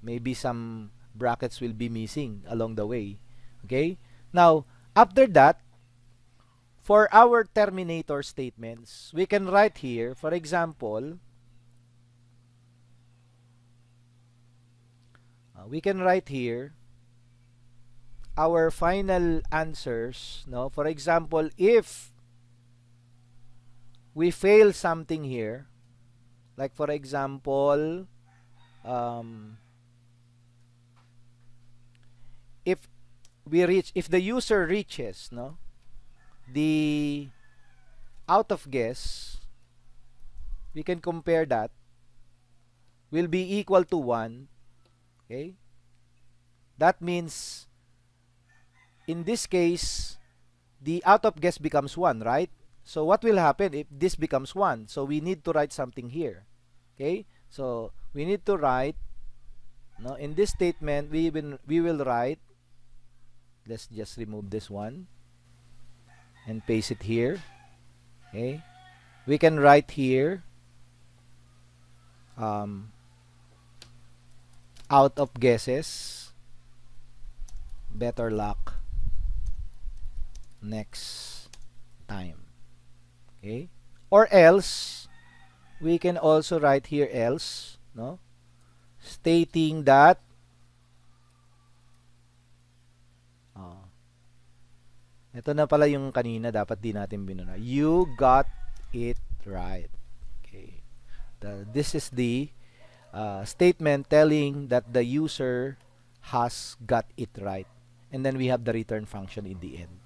Maybe some brackets will be missing along the way. Okay? Now, after that, for our terminator statements, we can write here, for example, we can write here our final answers. No? For example, if we fail something here, like for example, if the user reaches the out of guess, we can compare that will be equal to 1. Okay, that means in this case the out of guess becomes 1, right? So what will happen if this becomes 1? So we need to write something here. Okay? So we need to write, no, in this statement we will write, let's just remove this one and paste it here. Okay? We can write here out of guesses, better luck next time. Okay? Or else we can also write here else, no, stating that ito na pala yung kanina, dapat di natin binuna. You got it right. Okay. This is the statement telling that the user has got it right. And then we have the return function in the end.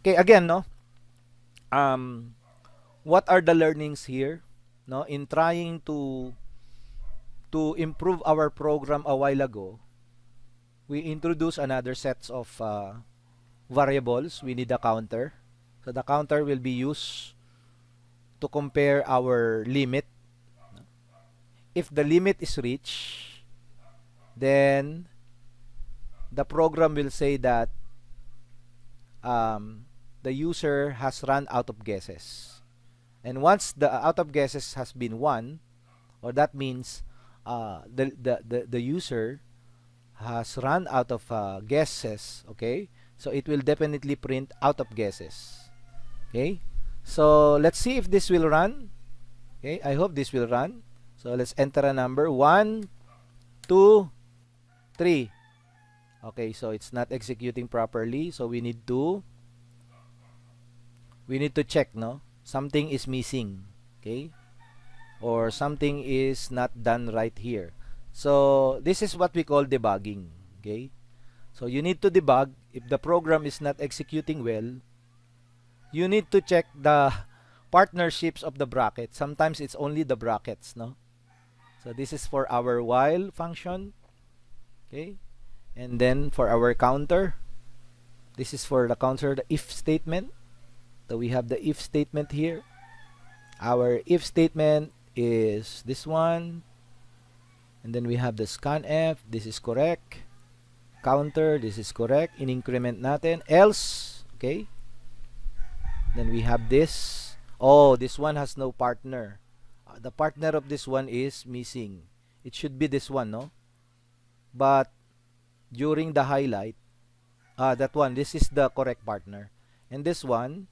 Okay, again, no? What are the learnings here? No, in trying to improve our program a while ago, we introduce another sets of variables. We need a counter. So the counter will be used to compare our limit. If the limit is reached, then the program will say that the user has run out of guesses. And once the out of guesses has been 1, or that means the user has run out of guesses, okay? So it will definitely print out of guesses. Okay? So let's see if this will run. Okay? I hope this will run. So let's enter a number 1, 2, 3. Okay, so it's not executing properly. So we need to check, no? Something is missing. Okay? Or something is not done right here. So this is what we call debugging. Okay? So you need to debug. If the program is not executing well, you need to check the partnerships of the brackets. Sometimes it's only the brackets, no? So this is for our while function. Okay? And then for our counter, this is for the counter, the if statement. So we have the if statement here. Our if statement is this one. And then we have the scanf. This is correct. Counter, this is correct. In increment natin. Else, okay. Then we have this. Oh, this one has no partner. The partner of this one is missing. It should be this one, no? But during the highlight, that one, this is the correct partner. And this one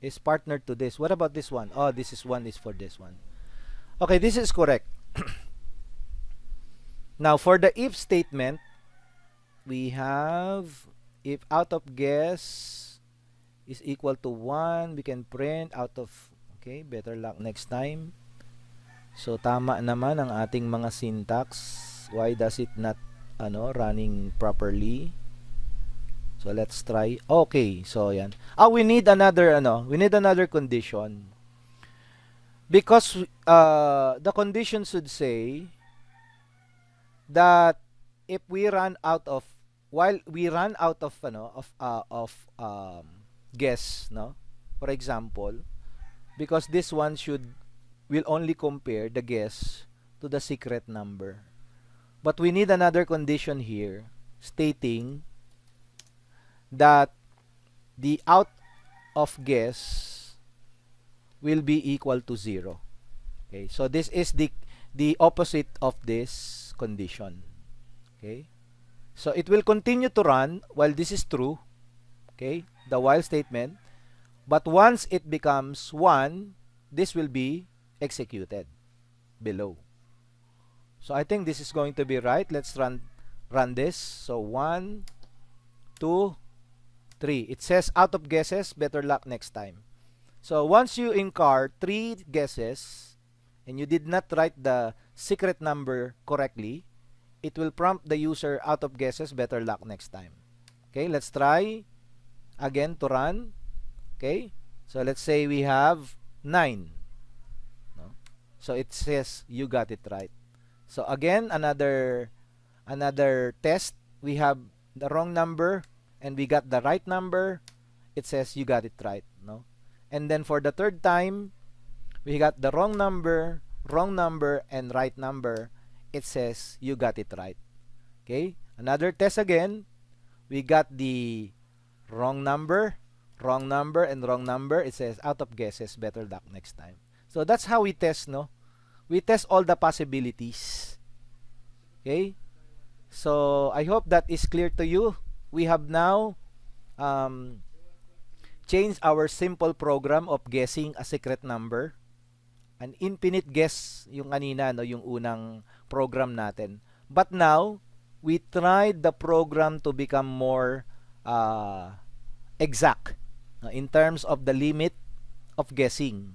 is partnered to this. What about this one? Oh, this is one is for this one. Okay, this is correct. Now, for the if statement, we have if out of guess is equal to 1, we can print out of, okay, better luck next time. So tama naman ang ating mga syntax. Why does it not running properly? So let's try. Okay, so yan. We need another condition. Because the condition should say that if we run out of guess, no, for example, because this one will only compare the guess to the secret number, but we need another condition here stating that the out of guess will be equal to 0. Okay, so this is the opposite of this condition. Okay, so it will continue to run while this is true, okay, the while statement, but once it becomes 1, this will be executed below. So I think this is going to be right. Let's run this. So 1, 2, 3. It says out of guesses, better luck next time. So once you incur 3 guesses and you did not write the secret number correctly, it will prompt the user out of guesses, better luck next time. Okay, let's try again to run. Okay, so let's say we have 9. No? So it says you got it right. So again, another test. We have the wrong number and we got the right number. It says you got it right. No? And then for the third time, we got the wrong number, and right number. It says you got it right. Okay? Another test again. We got the wrong number, and wrong number. It says out of guesses, better luck next time. So that's how we test, no? We test all the possibilities. Okay? So I hope that is clear to you. We have now changed our simple program of guessing a secret number. An infinite guess yung kanina, no, yung unang program natin. But now, we tried the program to become more exact in terms of the limit of guessing.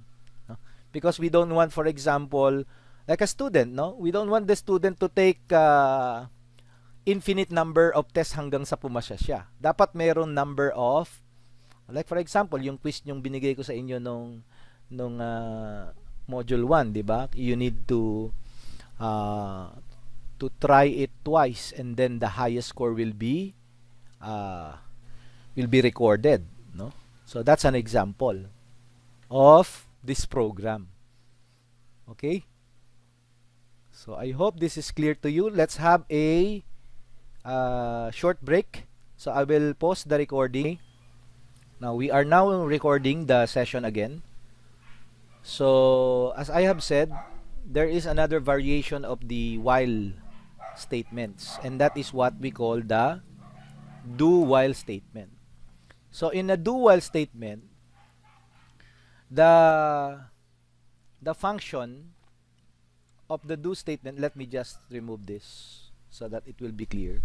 Because we don't want, for example, like a student, no? We don't want the student to take infinite number of tests hanggang sa pumasya siya. Dapat mayroon number of, like for example, yung quiz yung binigay ko sa inyo nung module 1, di ba? You need to try it twice, and then the highest score will be recorded, no? So that's an example of this program. Okay? So I hope this is clear to you. Let's have a short break. So I will pause the recording. Now we are now recording the session again. So as I have said, there is another variation of the while statements, and that is what we call the do-while statement. So in a do-while statement, the function of the do statement, let me just remove this so that it will be clear.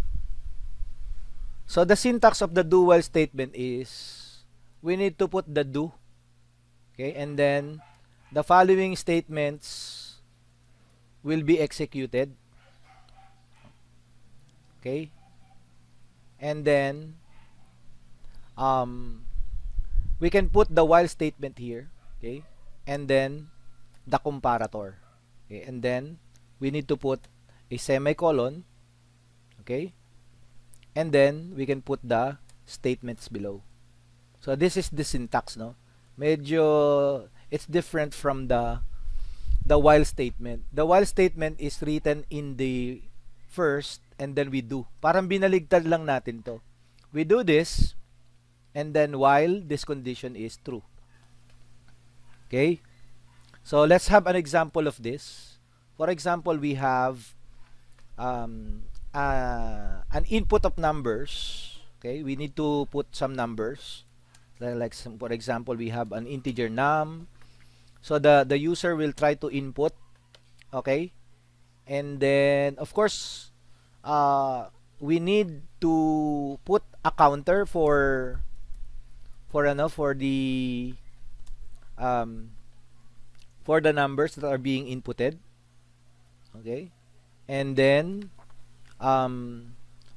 So the syntax of the do-while statement is we need to put the do, okay, and then the following statements will be executed, okay, and then we can put the while statement here, okay, and then the comparator, okay, and then we need to put a semicolon, okay, and then we can put the statements below. So this is the syntax, no? Medyo it's different from the while statement. The while statement is written in the first, and then we do. Parang binaligtad lang natin to. We do this, and then while this condition is true. Okay? So let's have an example of this. For example, we have an input of numbers. Okay? We need to put some numbers. Like for example, we have an integer num. So the user will try to input, okay, and then of course we need to put a counter for the numbers that are being inputted, okay, and then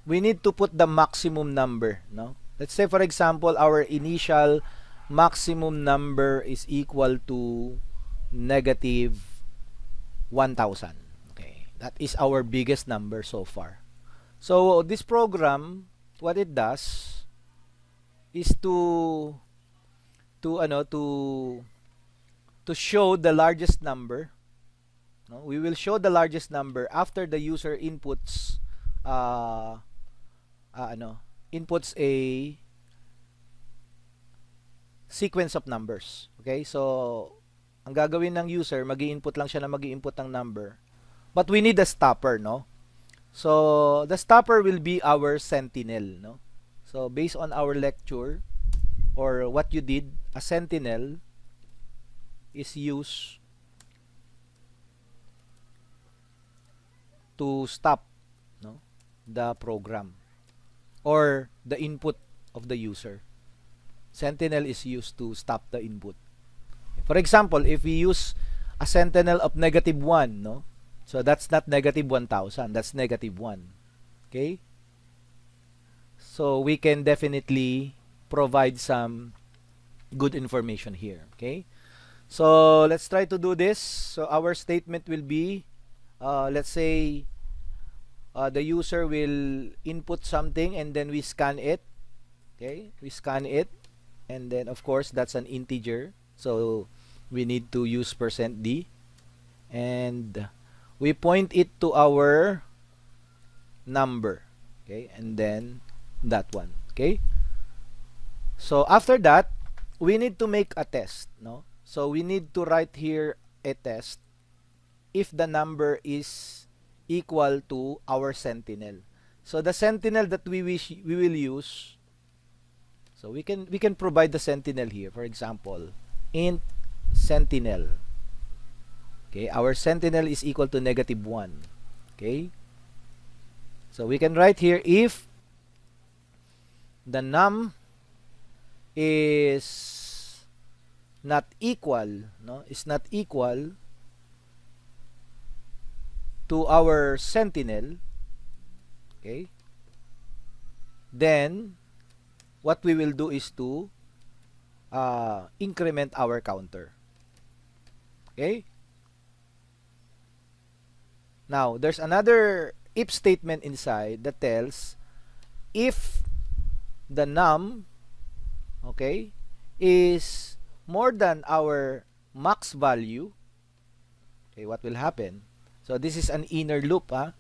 we need to put the maximum number, no? Let's say for example our initial maximum number is equal to negative 1,000. Okay, that is our biggest number so far. So this program, what it does is to show the largest number. No? We will show the largest number after the user inputs inputs a sequence of numbers. Okay? So, ang gagawin ng user, mag-i-input lang siya na mag-i-input ng number. But we need a stopper, no? So, the stopper will be our sentinel, no? So, based on our lecture or what you did, a sentinel is used to stop, no, the program or the input of the user. Sentinel is used to stop the input. For example, if we use a sentinel of negative 1, no? So that's not negative 1,000, that's negative 1. Okay? So we can definitely provide some good information here. Okay? So let's try to do this. So our statement will be, let's say, the user will input something and then we scan it. Okay? We scan it. And then, of course, that's an integer. So we need to use %d, and we point it to our number, okay, and then that one, okay. So after that, we need to make a test, no? So we need to write here a test if the number is equal to our sentinel. So the sentinel that we will use, so we can provide the sentinel here. For example, int sentinel. Okay, our sentinel is equal to -1. Okay? So we can write here if the num is not equal, no, is not equal to our sentinel, okay, then what we will do is to increment our counter. Okay? Now, there's another if statement inside that tells if the num, okay, is more than our max value, okay, what will happen? So this is an inner loop, huh?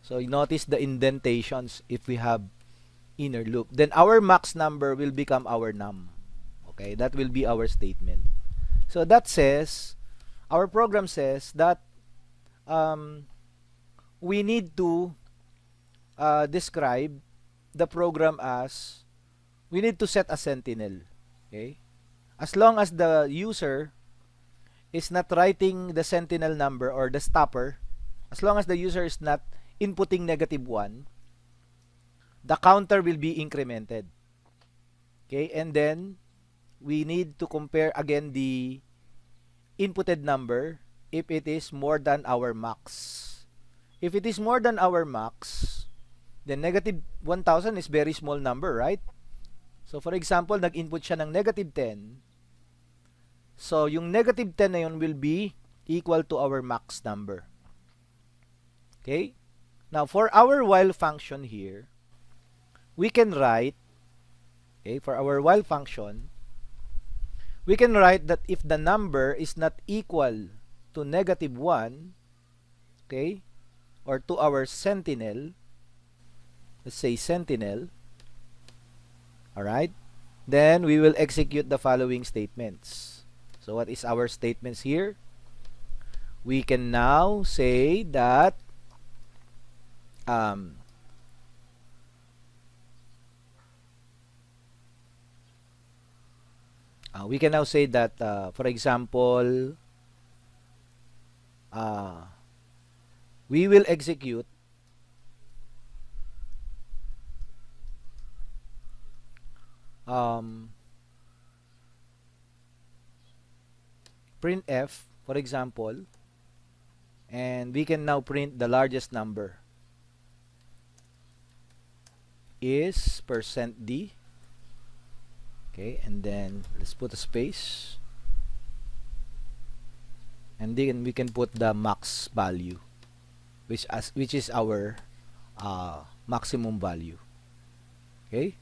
So you notice the indentations if we have inner loop. Then our max number will become our num. Okay, that will be our statement. So that says, our program says that we need to describe the program as, we need to set a sentinel. Okay, as long as the user is not writing the sentinel number or the stopper, as long as the user is not inputting -1, the counter will be incremented. Okay, and then we need to compare again the inputted number if it is more than our max. If it is more than our max, then -1,000 is very small number, right? So for example, nag-input siya ng -10. So yung -10 na yun will be equal to our max number. Okay? Now for our while function here, we can write, okay, for our while function, we can write that if the number is not equal to -1, okay, or to our sentinel, let's say sentinel, alright, then we will execute the following statements. So what is our statements here? We can now say that for example, we will execute printf, for example, and we can now print the largest number is %d. Okay, and then let's put a space, and then we can put the max value, which is our maximum value. Okay,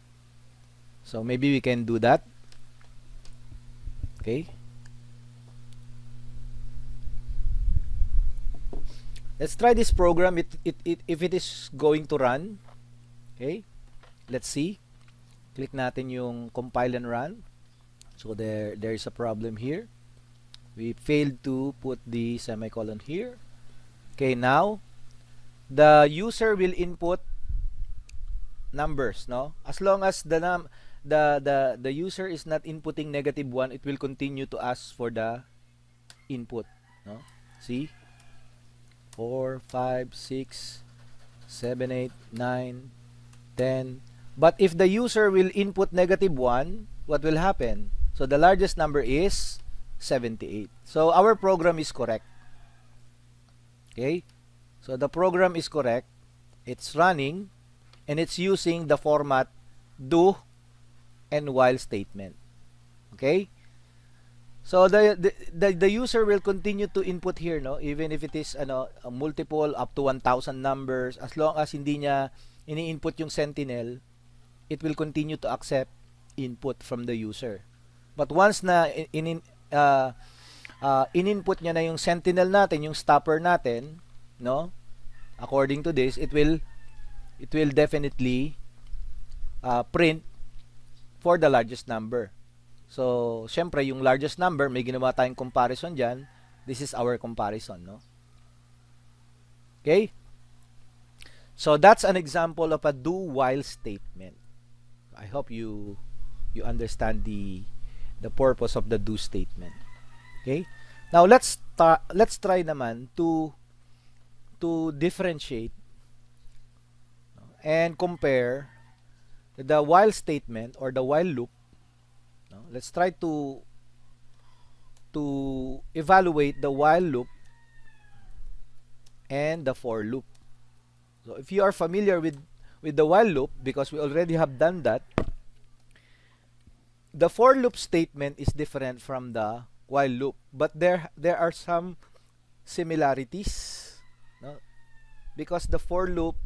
so maybe we can do that. Okay, let's try this program if it is going to run. Okay, let's see. Click natin yung compile and run. So there is a problem here. We failed to put the semicolon here. Okay, now the user will input numbers, no? As long as the user is not inputting -1, it will continue to ask for the input, no? See? 4, 5, 6, 7, 8, 9, 10. But if the user will input -1, what will happen? So the largest number is 78. So our program is correct. Okay? So the program is correct. It's running and it's using the format do and while statement. Okay? So the user will continue to input here, no? Even if it is a multiple up to 1,000 numbers, as long as hindi niya ini-input yung sentinel, it will continue to accept input from the user. But once na in-input niya na yung sentinel natin, yung stopper natin, no? According to this, it will definitely print for the largest number. So, syempre, yung largest number, may ginawa tayong comparison dyan. This is our comparison, no? Okay? So, that's an example of a do-while statement. I hope you understand the purpose of the do statement. Okay? Now, let's try naman to differentiate and compare the while statement or the while loop. Let's try to evaluate the while loop and the for loop. So if you are familiar with the while loop, because we already have done that, the for loop statement is different from the while loop, but there are some similarities, no? Because the for loop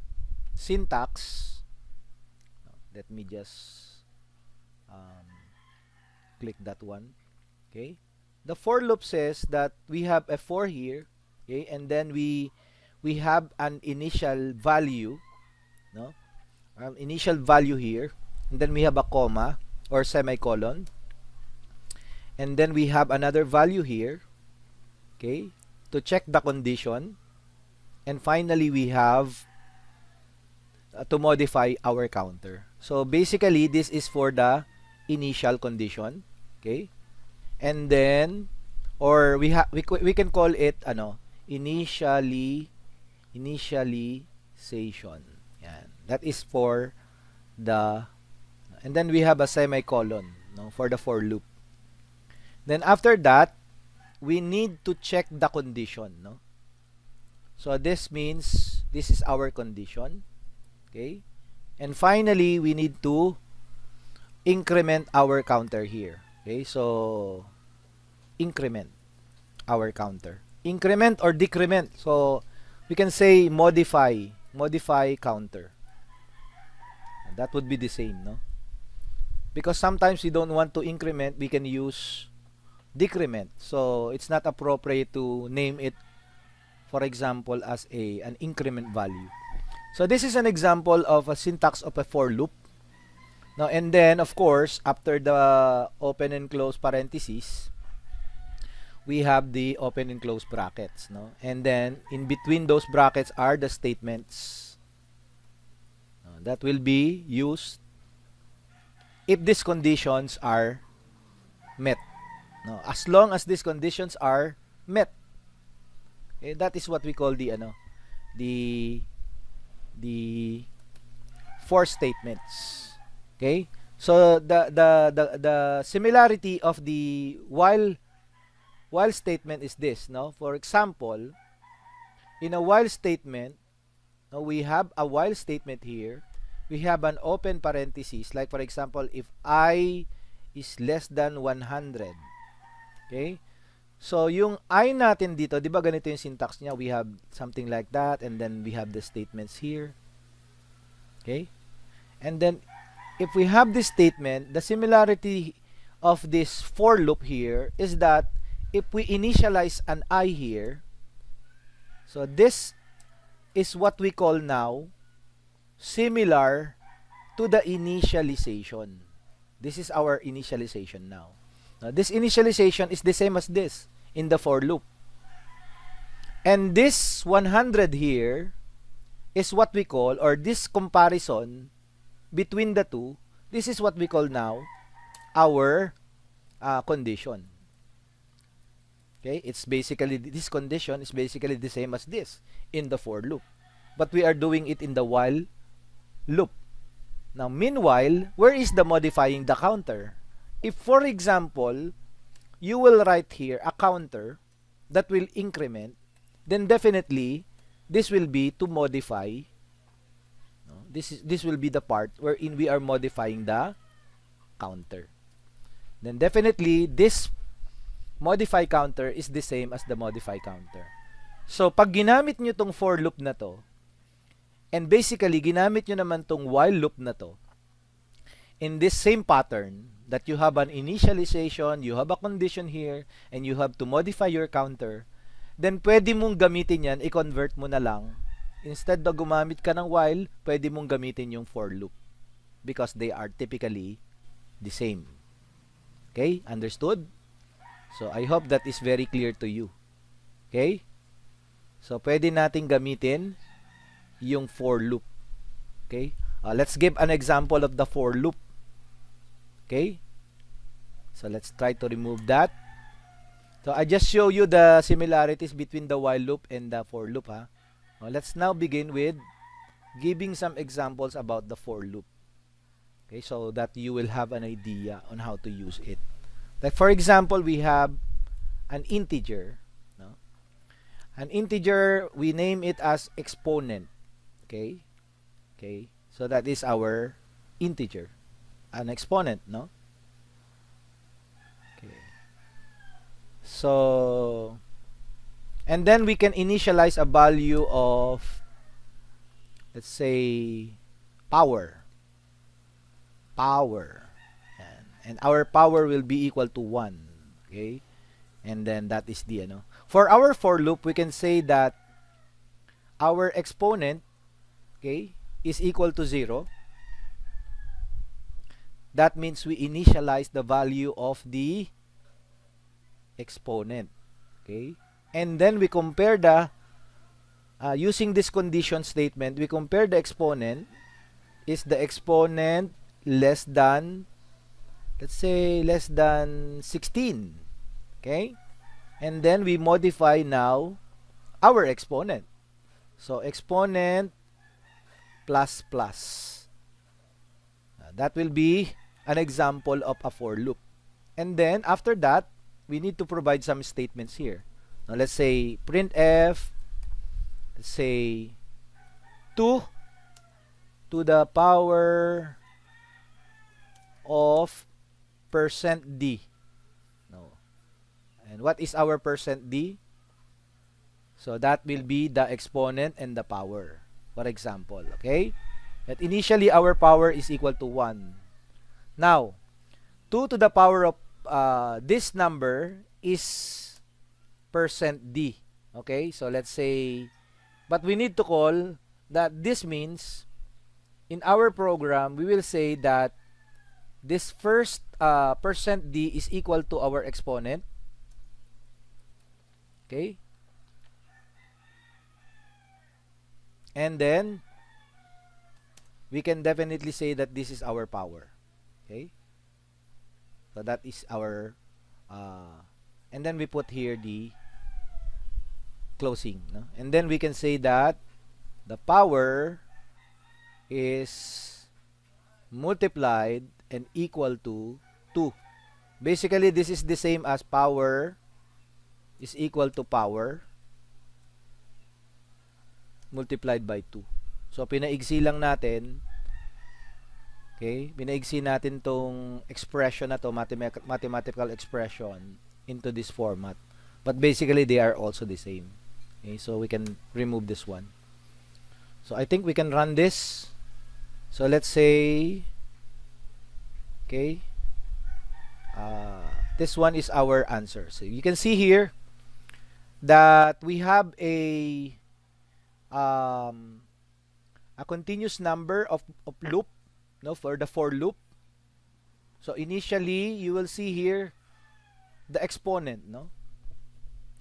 syntax, let me just click that one. Okay, the for loop says that we have a for here, okay, and then we have an initial value, no, initial value here, and then we have a comma or semicolon, and then we have another value here, okay, to check the condition, and finally we have to modify our counter. So basically this is for the initial condition, okay, and then or we can call it initialization. Yan. That is for the, and then we have a semicolon, no, for the for loop. Then after that, we need to check the condition, no? So this means this is our condition, okay? And finally, we need to increment our counter here, okay? So increment our counter. Increment or decrement. So we can say modify counter. That would be the same, no? Because sometimes we don't want to increment, we can use decrement. So it's not appropriate to name it, for example, as an increment value. So this is an example of a syntax of a for loop. Now, and then of course, after the open and close parentheses, we have the open and close brackets, no? And then in between those brackets are the statements that will be used if these conditions are met. No, as long as these conditions are met, okay, that is what we call the for statements. Okay, so the similarity of the while statement is this, no? For example, in a while statement, no, we have a while statement here. We have an open parenthesis, like for example, if I is less than 100. Okay? So, yung I natin dito, di ba ganito yung syntax niya? We have something like that, and then we have the statements here. Okay? And then, if we have this statement, the similarity of this for loop here is that if we initialize an I here, so this is what we call now similar to the initialization. This is our initialization now. Now, this initialization is the same as this in the for loop. And this 100 here is what we call, or this comparison between the two, this is what we call now our condition. Okay, it's basically, this condition is basically the same as this in the for loop, but we are doing it in the while loop. Now, meanwhile, where is the modifying the counter? If, for example, you will write here a counter that will increment, then definitely this will be to modify. No? This will be the part wherein we are modifying the counter. Then definitely this modify counter is the same as the modify counter. So, pag ginamit nyo tong for loop na to, and basically ginamit nyo naman tong while loop na to, in this same pattern, that you have an initialization, you have a condition here, and you have to modify your counter, then pwede mong gamitin yan, i-convert mo na lang. Instead na gumamit ka ng while, pwede mong gamitin yung for loop because they are typically the same. Okay? Understood? So, I hope that is very clear to you. Okay? So, pwede nating gamitin yung for loop. Okay? Let's give an example of the for loop. Okay? So, let's try to remove that. So, I just show you the similarities between the while loop and the for loop. Let's now begin with giving some examples about the for loop. Okay, so that you will have an idea on how to use it. Like for example, we have an integer. No? An integer, we name it as exponent. Okay? Okay, so that is our integer. An exponent, no? Okay. So, and then we can initialize a value of, let's say, power. Power. And our power will be equal to 1. Okay? And then that is the, for our for loop, we can say that our exponent, okay, is equal to 0. That means we initialize the value of the exponent. Okay? And then we compare the, using this condition statement, we compare the exponent. Is the exponent less than, let's say, less than 16? Okay? And then we modify now our exponent. So, exponent plus plus. That will be an example of a for loop. And then, after that, we need to provide some statements here. Now, let's say printf, let's say 2 to the power of %d. No. And what is our %d? So that will be the exponent and the power, for example. Okay? That initially our power is equal to 1. Now, 2 to the power of this number is %d. Okay? So let's say, but we need to call that this means in our program, we will say that this first %d is equal to our exponent. Okay? And then, we can definitely say that this is our power. Okay? So that is our, and then we put here the closing. No? And then we can say that the power is multiplied and equal to 2. Basically, this is the same as power is equal to power multiplied by 2. So, pinaigsi lang natin. Okay? Pinaigsi natin tong expression na to, mathematical expression, into this format. But basically, they are also the same. Okay? So, we can remove this one. So, I think we can run this. So, let's say, okay, this one is our answer. So, you can see here that we have a continuous number of loop, no, for the for loop. So initially you will see here the exponent, no,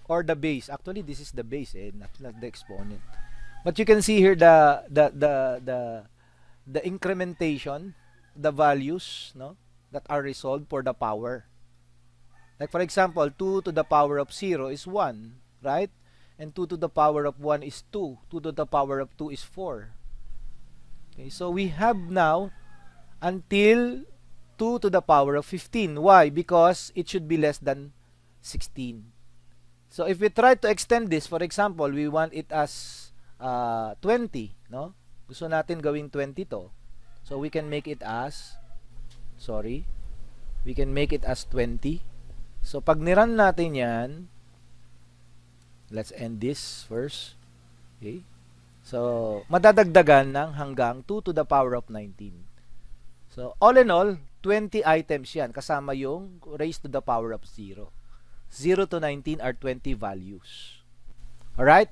or the base. Actually, this is the base, not the exponent. But you can see here the incrementation, the values, no, that are resolved for the power. Like for example, 2 to the power of 0 is 1, right? And 2 to the power of 1 is 2. 2 to the power of 2 is 4. Okay, so we have now until 2 to the power of 15. Why? Because it should be less than 16. So if we try to extend this, for example, we want it as 20, no? Gusto natin gawing 20 to. So we can make it as, we can make it as 20. So pag niran natin yan, let's end this first. Okay? So, madadagdagan ng hanggang 2 to the power of 19. So, all in all, 20 items yan, kasama yung raised to the power of 0. 0 to 19 are 20 values. Alright?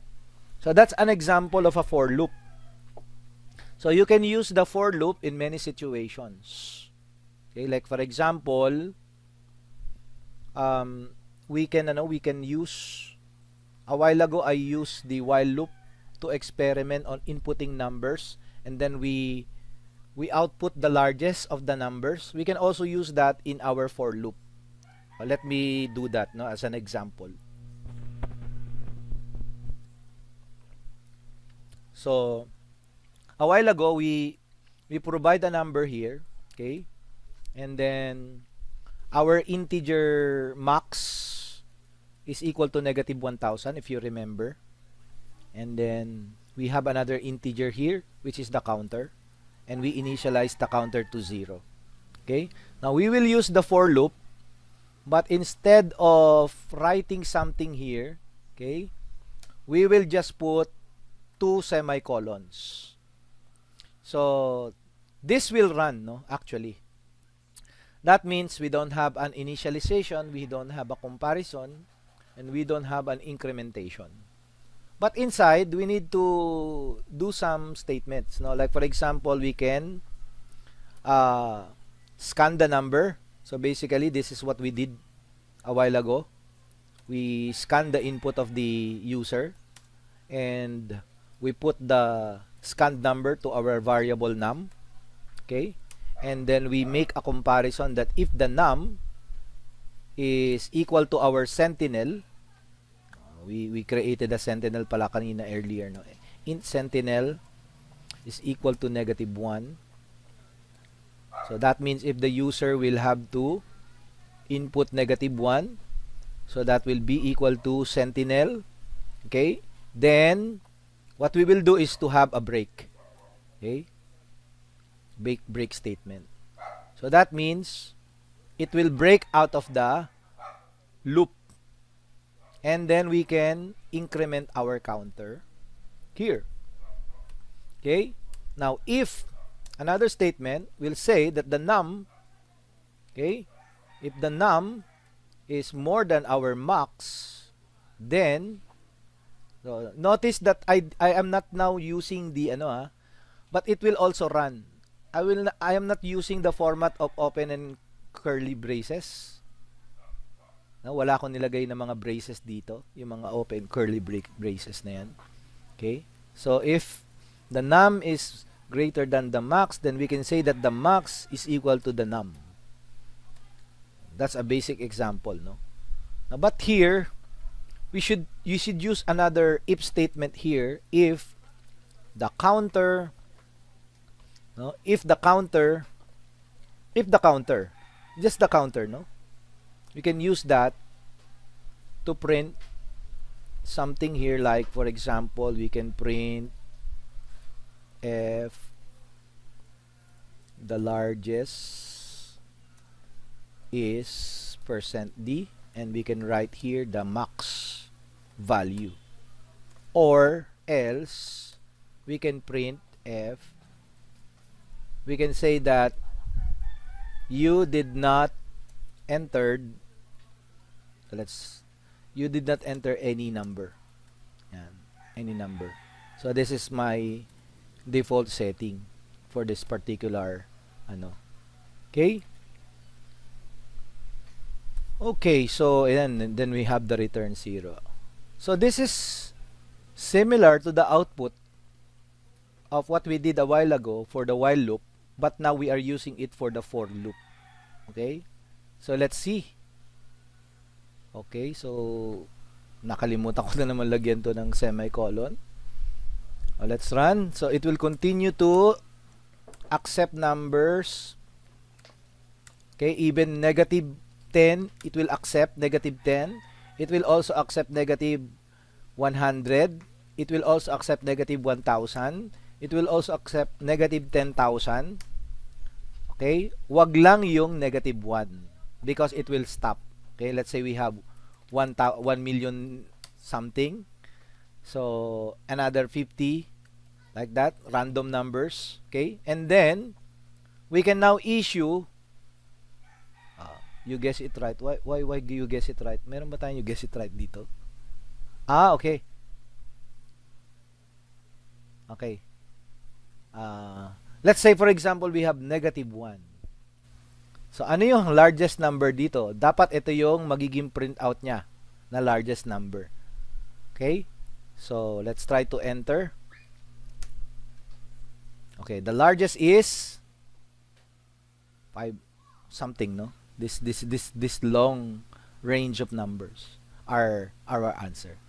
So that's an example of a for loop. So you can use the for loop in many situations. Okay, like for example, we can use, a while ago I used the while loop to experiment on inputting numbers, and then we output the largest of the numbers. We can also use that in our for loop. Let me do that as an example. So a while ago we provide a number here, okay, and then our integer max is equal to negative 1000, if you remember, and then we have another integer here which is the counter, and we initialize the counter to 0. Okay, now we will use the for loop, but instead of writing something here, okay, we will just put 2 semicolons. So this will run, actually. That means we don't have an initialization, we don't have a comparison, and we don't have an incrementation. But inside, we need to do some statements. Like for example, we can scan the number. So basically, this is what we did a while ago. We scan the input of the user, and we put the scanned number to our variable num. Okay? And then we make a comparison that if the num is equal to our sentinel, we created a sentinel pala kanina earlier, int sentinel is equal to -1. So that means if the user will have to input -1, so that will be equal to sentinel. Okay, then what we will do is to have a break. Okay, break statement. So that means it will break out of the loop, and then we can increment our counter here. Okay, now if another statement will say that the num, okay, if the num is more than our max, then notice that I am not now using the but it will also run. I am not using the format of open and curly braces. Wala akong nilagay na mga braces dito, yung mga open curly braces na yan. Okay? So if the num is greater than the max, then we can say that the max is equal to the num. That's a basic example, but here you should use another if statement here if the counter just the counter, we can use that to print something here, like for example we can print if the largest is %d, and we can write here the max value, or else we can print if we can say that you did not enter any number. Any number. So this is my default setting for this particular okay. Okay, so and then we have the return 0. So this is similar to the output of what we did a while ago for the while loop, but now we are using it for the for loop. Okay, so let's see. Okay, so nakalimutan ko na naman lagyan to ng semicolon. Let's run. So it will continue to accept numbers. Okay, even -10, it will accept -10. It will also accept -100. It will also accept -1,000. It will also accept -10,000. Okay, wag lang yung -1 because it will stop. Okay, let's say we have 1 million something, so another 50, like that, random numbers. Okay, and then we can now issue You guess it right. Why do you guess it right? Meron ba tayong you guess it right dito? Ah, okay. Okay. Let's say for example, we have -1. So, ano yung largest number dito? Dapat ito yung magiging printout niya na largest number. Okay? So, let's try to enter. Okay, the largest is 5 something, no? This long range of numbers are our answer.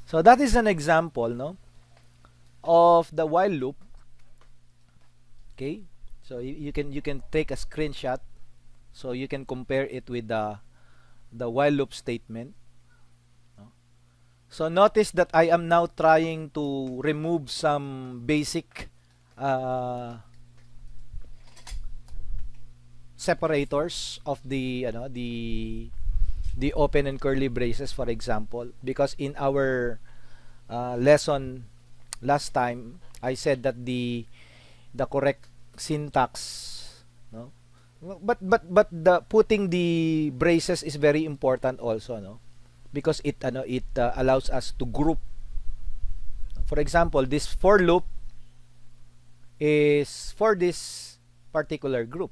So, that is an example, no, of the while loop. Okay? So, you can take a screenshot so you can compare it with the while loop statement. No? So notice that I am now trying to remove some basic separators of the the open and curly braces, for example, because in our lesson last time I said that the correct syntax, no, but the putting the braces is very important also, no, because it allows us to group. For example, this for loop is for this particular group,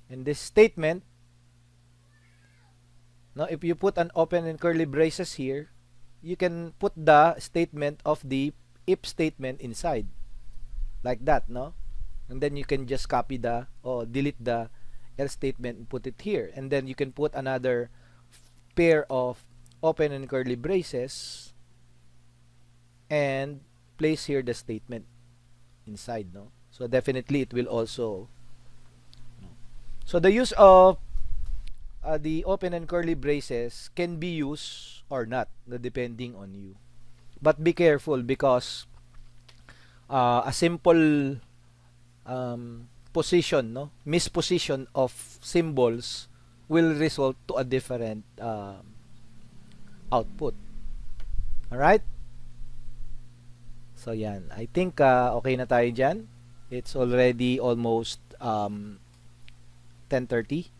and this statement, no, if you put an open and curly braces here, you can put the statement of the if statement inside like that, no, and then you can just copy the or delete the else statement and put it here, and then you can put another pair of open and curly braces and place here the statement inside, no. So definitely it will also, no. So the use of the open and curly braces can be used or not, depending on you, but be careful because a simple position, no, misposition of symbols will result to a different output. Alright? So yan, I think okay na tayo dyan. It's already almost 10:30.